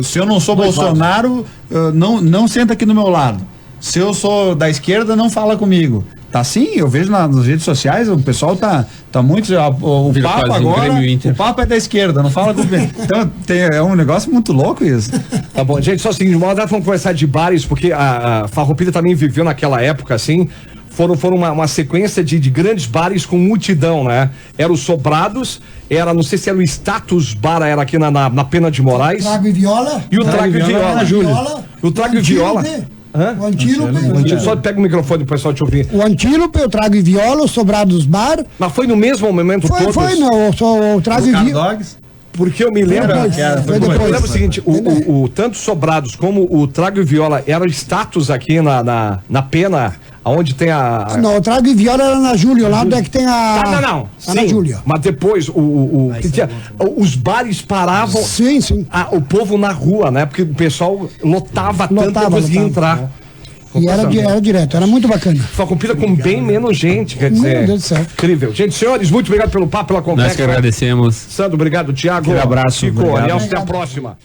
Se eu não sou Bolsonaro, não senta aqui do meu lado. Se eu sou da esquerda, não fala comigo. Tá assim, eu vejo nas redes sociais, o pessoal tá muito. O Vira Papa quase um agora, Grêmio Inter. o Papa é da esquerda, não fala com Então é um negócio muito louco isso. Tá bom, gente, só assim, de uma hora vamos conversar de bares, porque a Farroupilha também viveu naquela época, assim, foram uma sequência de grandes bares com multidão, né? Era o Sobrados, não sei se era o Status Bar, era aqui na Pena de Moraes. Trago e Viola. E o Trago e Viola. O Trago e Viola. O Antílope. Só pega o microfone pro pessoal te ouvir. O Antílope, o Trago e Viola, o Sobrados Bar. Mas foi no mesmo momento todos? Foi, não, só o Trago e Viola. Porque eu me lembro. Foi depois. Eu lembro o seguinte, tanto Sobrados como o Trago e Viola eram status aqui na Pena, onde tem a. Não, o Trago e Viola era na Júlio, lá onde é que tem a. Não. Tá na Júlio. Mas depois os bares paravam. Sim. O povo na rua, né? Porque o pessoal lotava tanto que conseguia entrar. E era direto, era muito bacana. Só compila com bem menos gente, quer dizer. Meu Deus do céu. Incrível. Gente, senhores, muito obrigado pelo papo, pela conversa. Nós que agradecemos. Sandro, obrigado. Tiago, Um abraço. Chico, Obrigado. Aliás, até a próxima.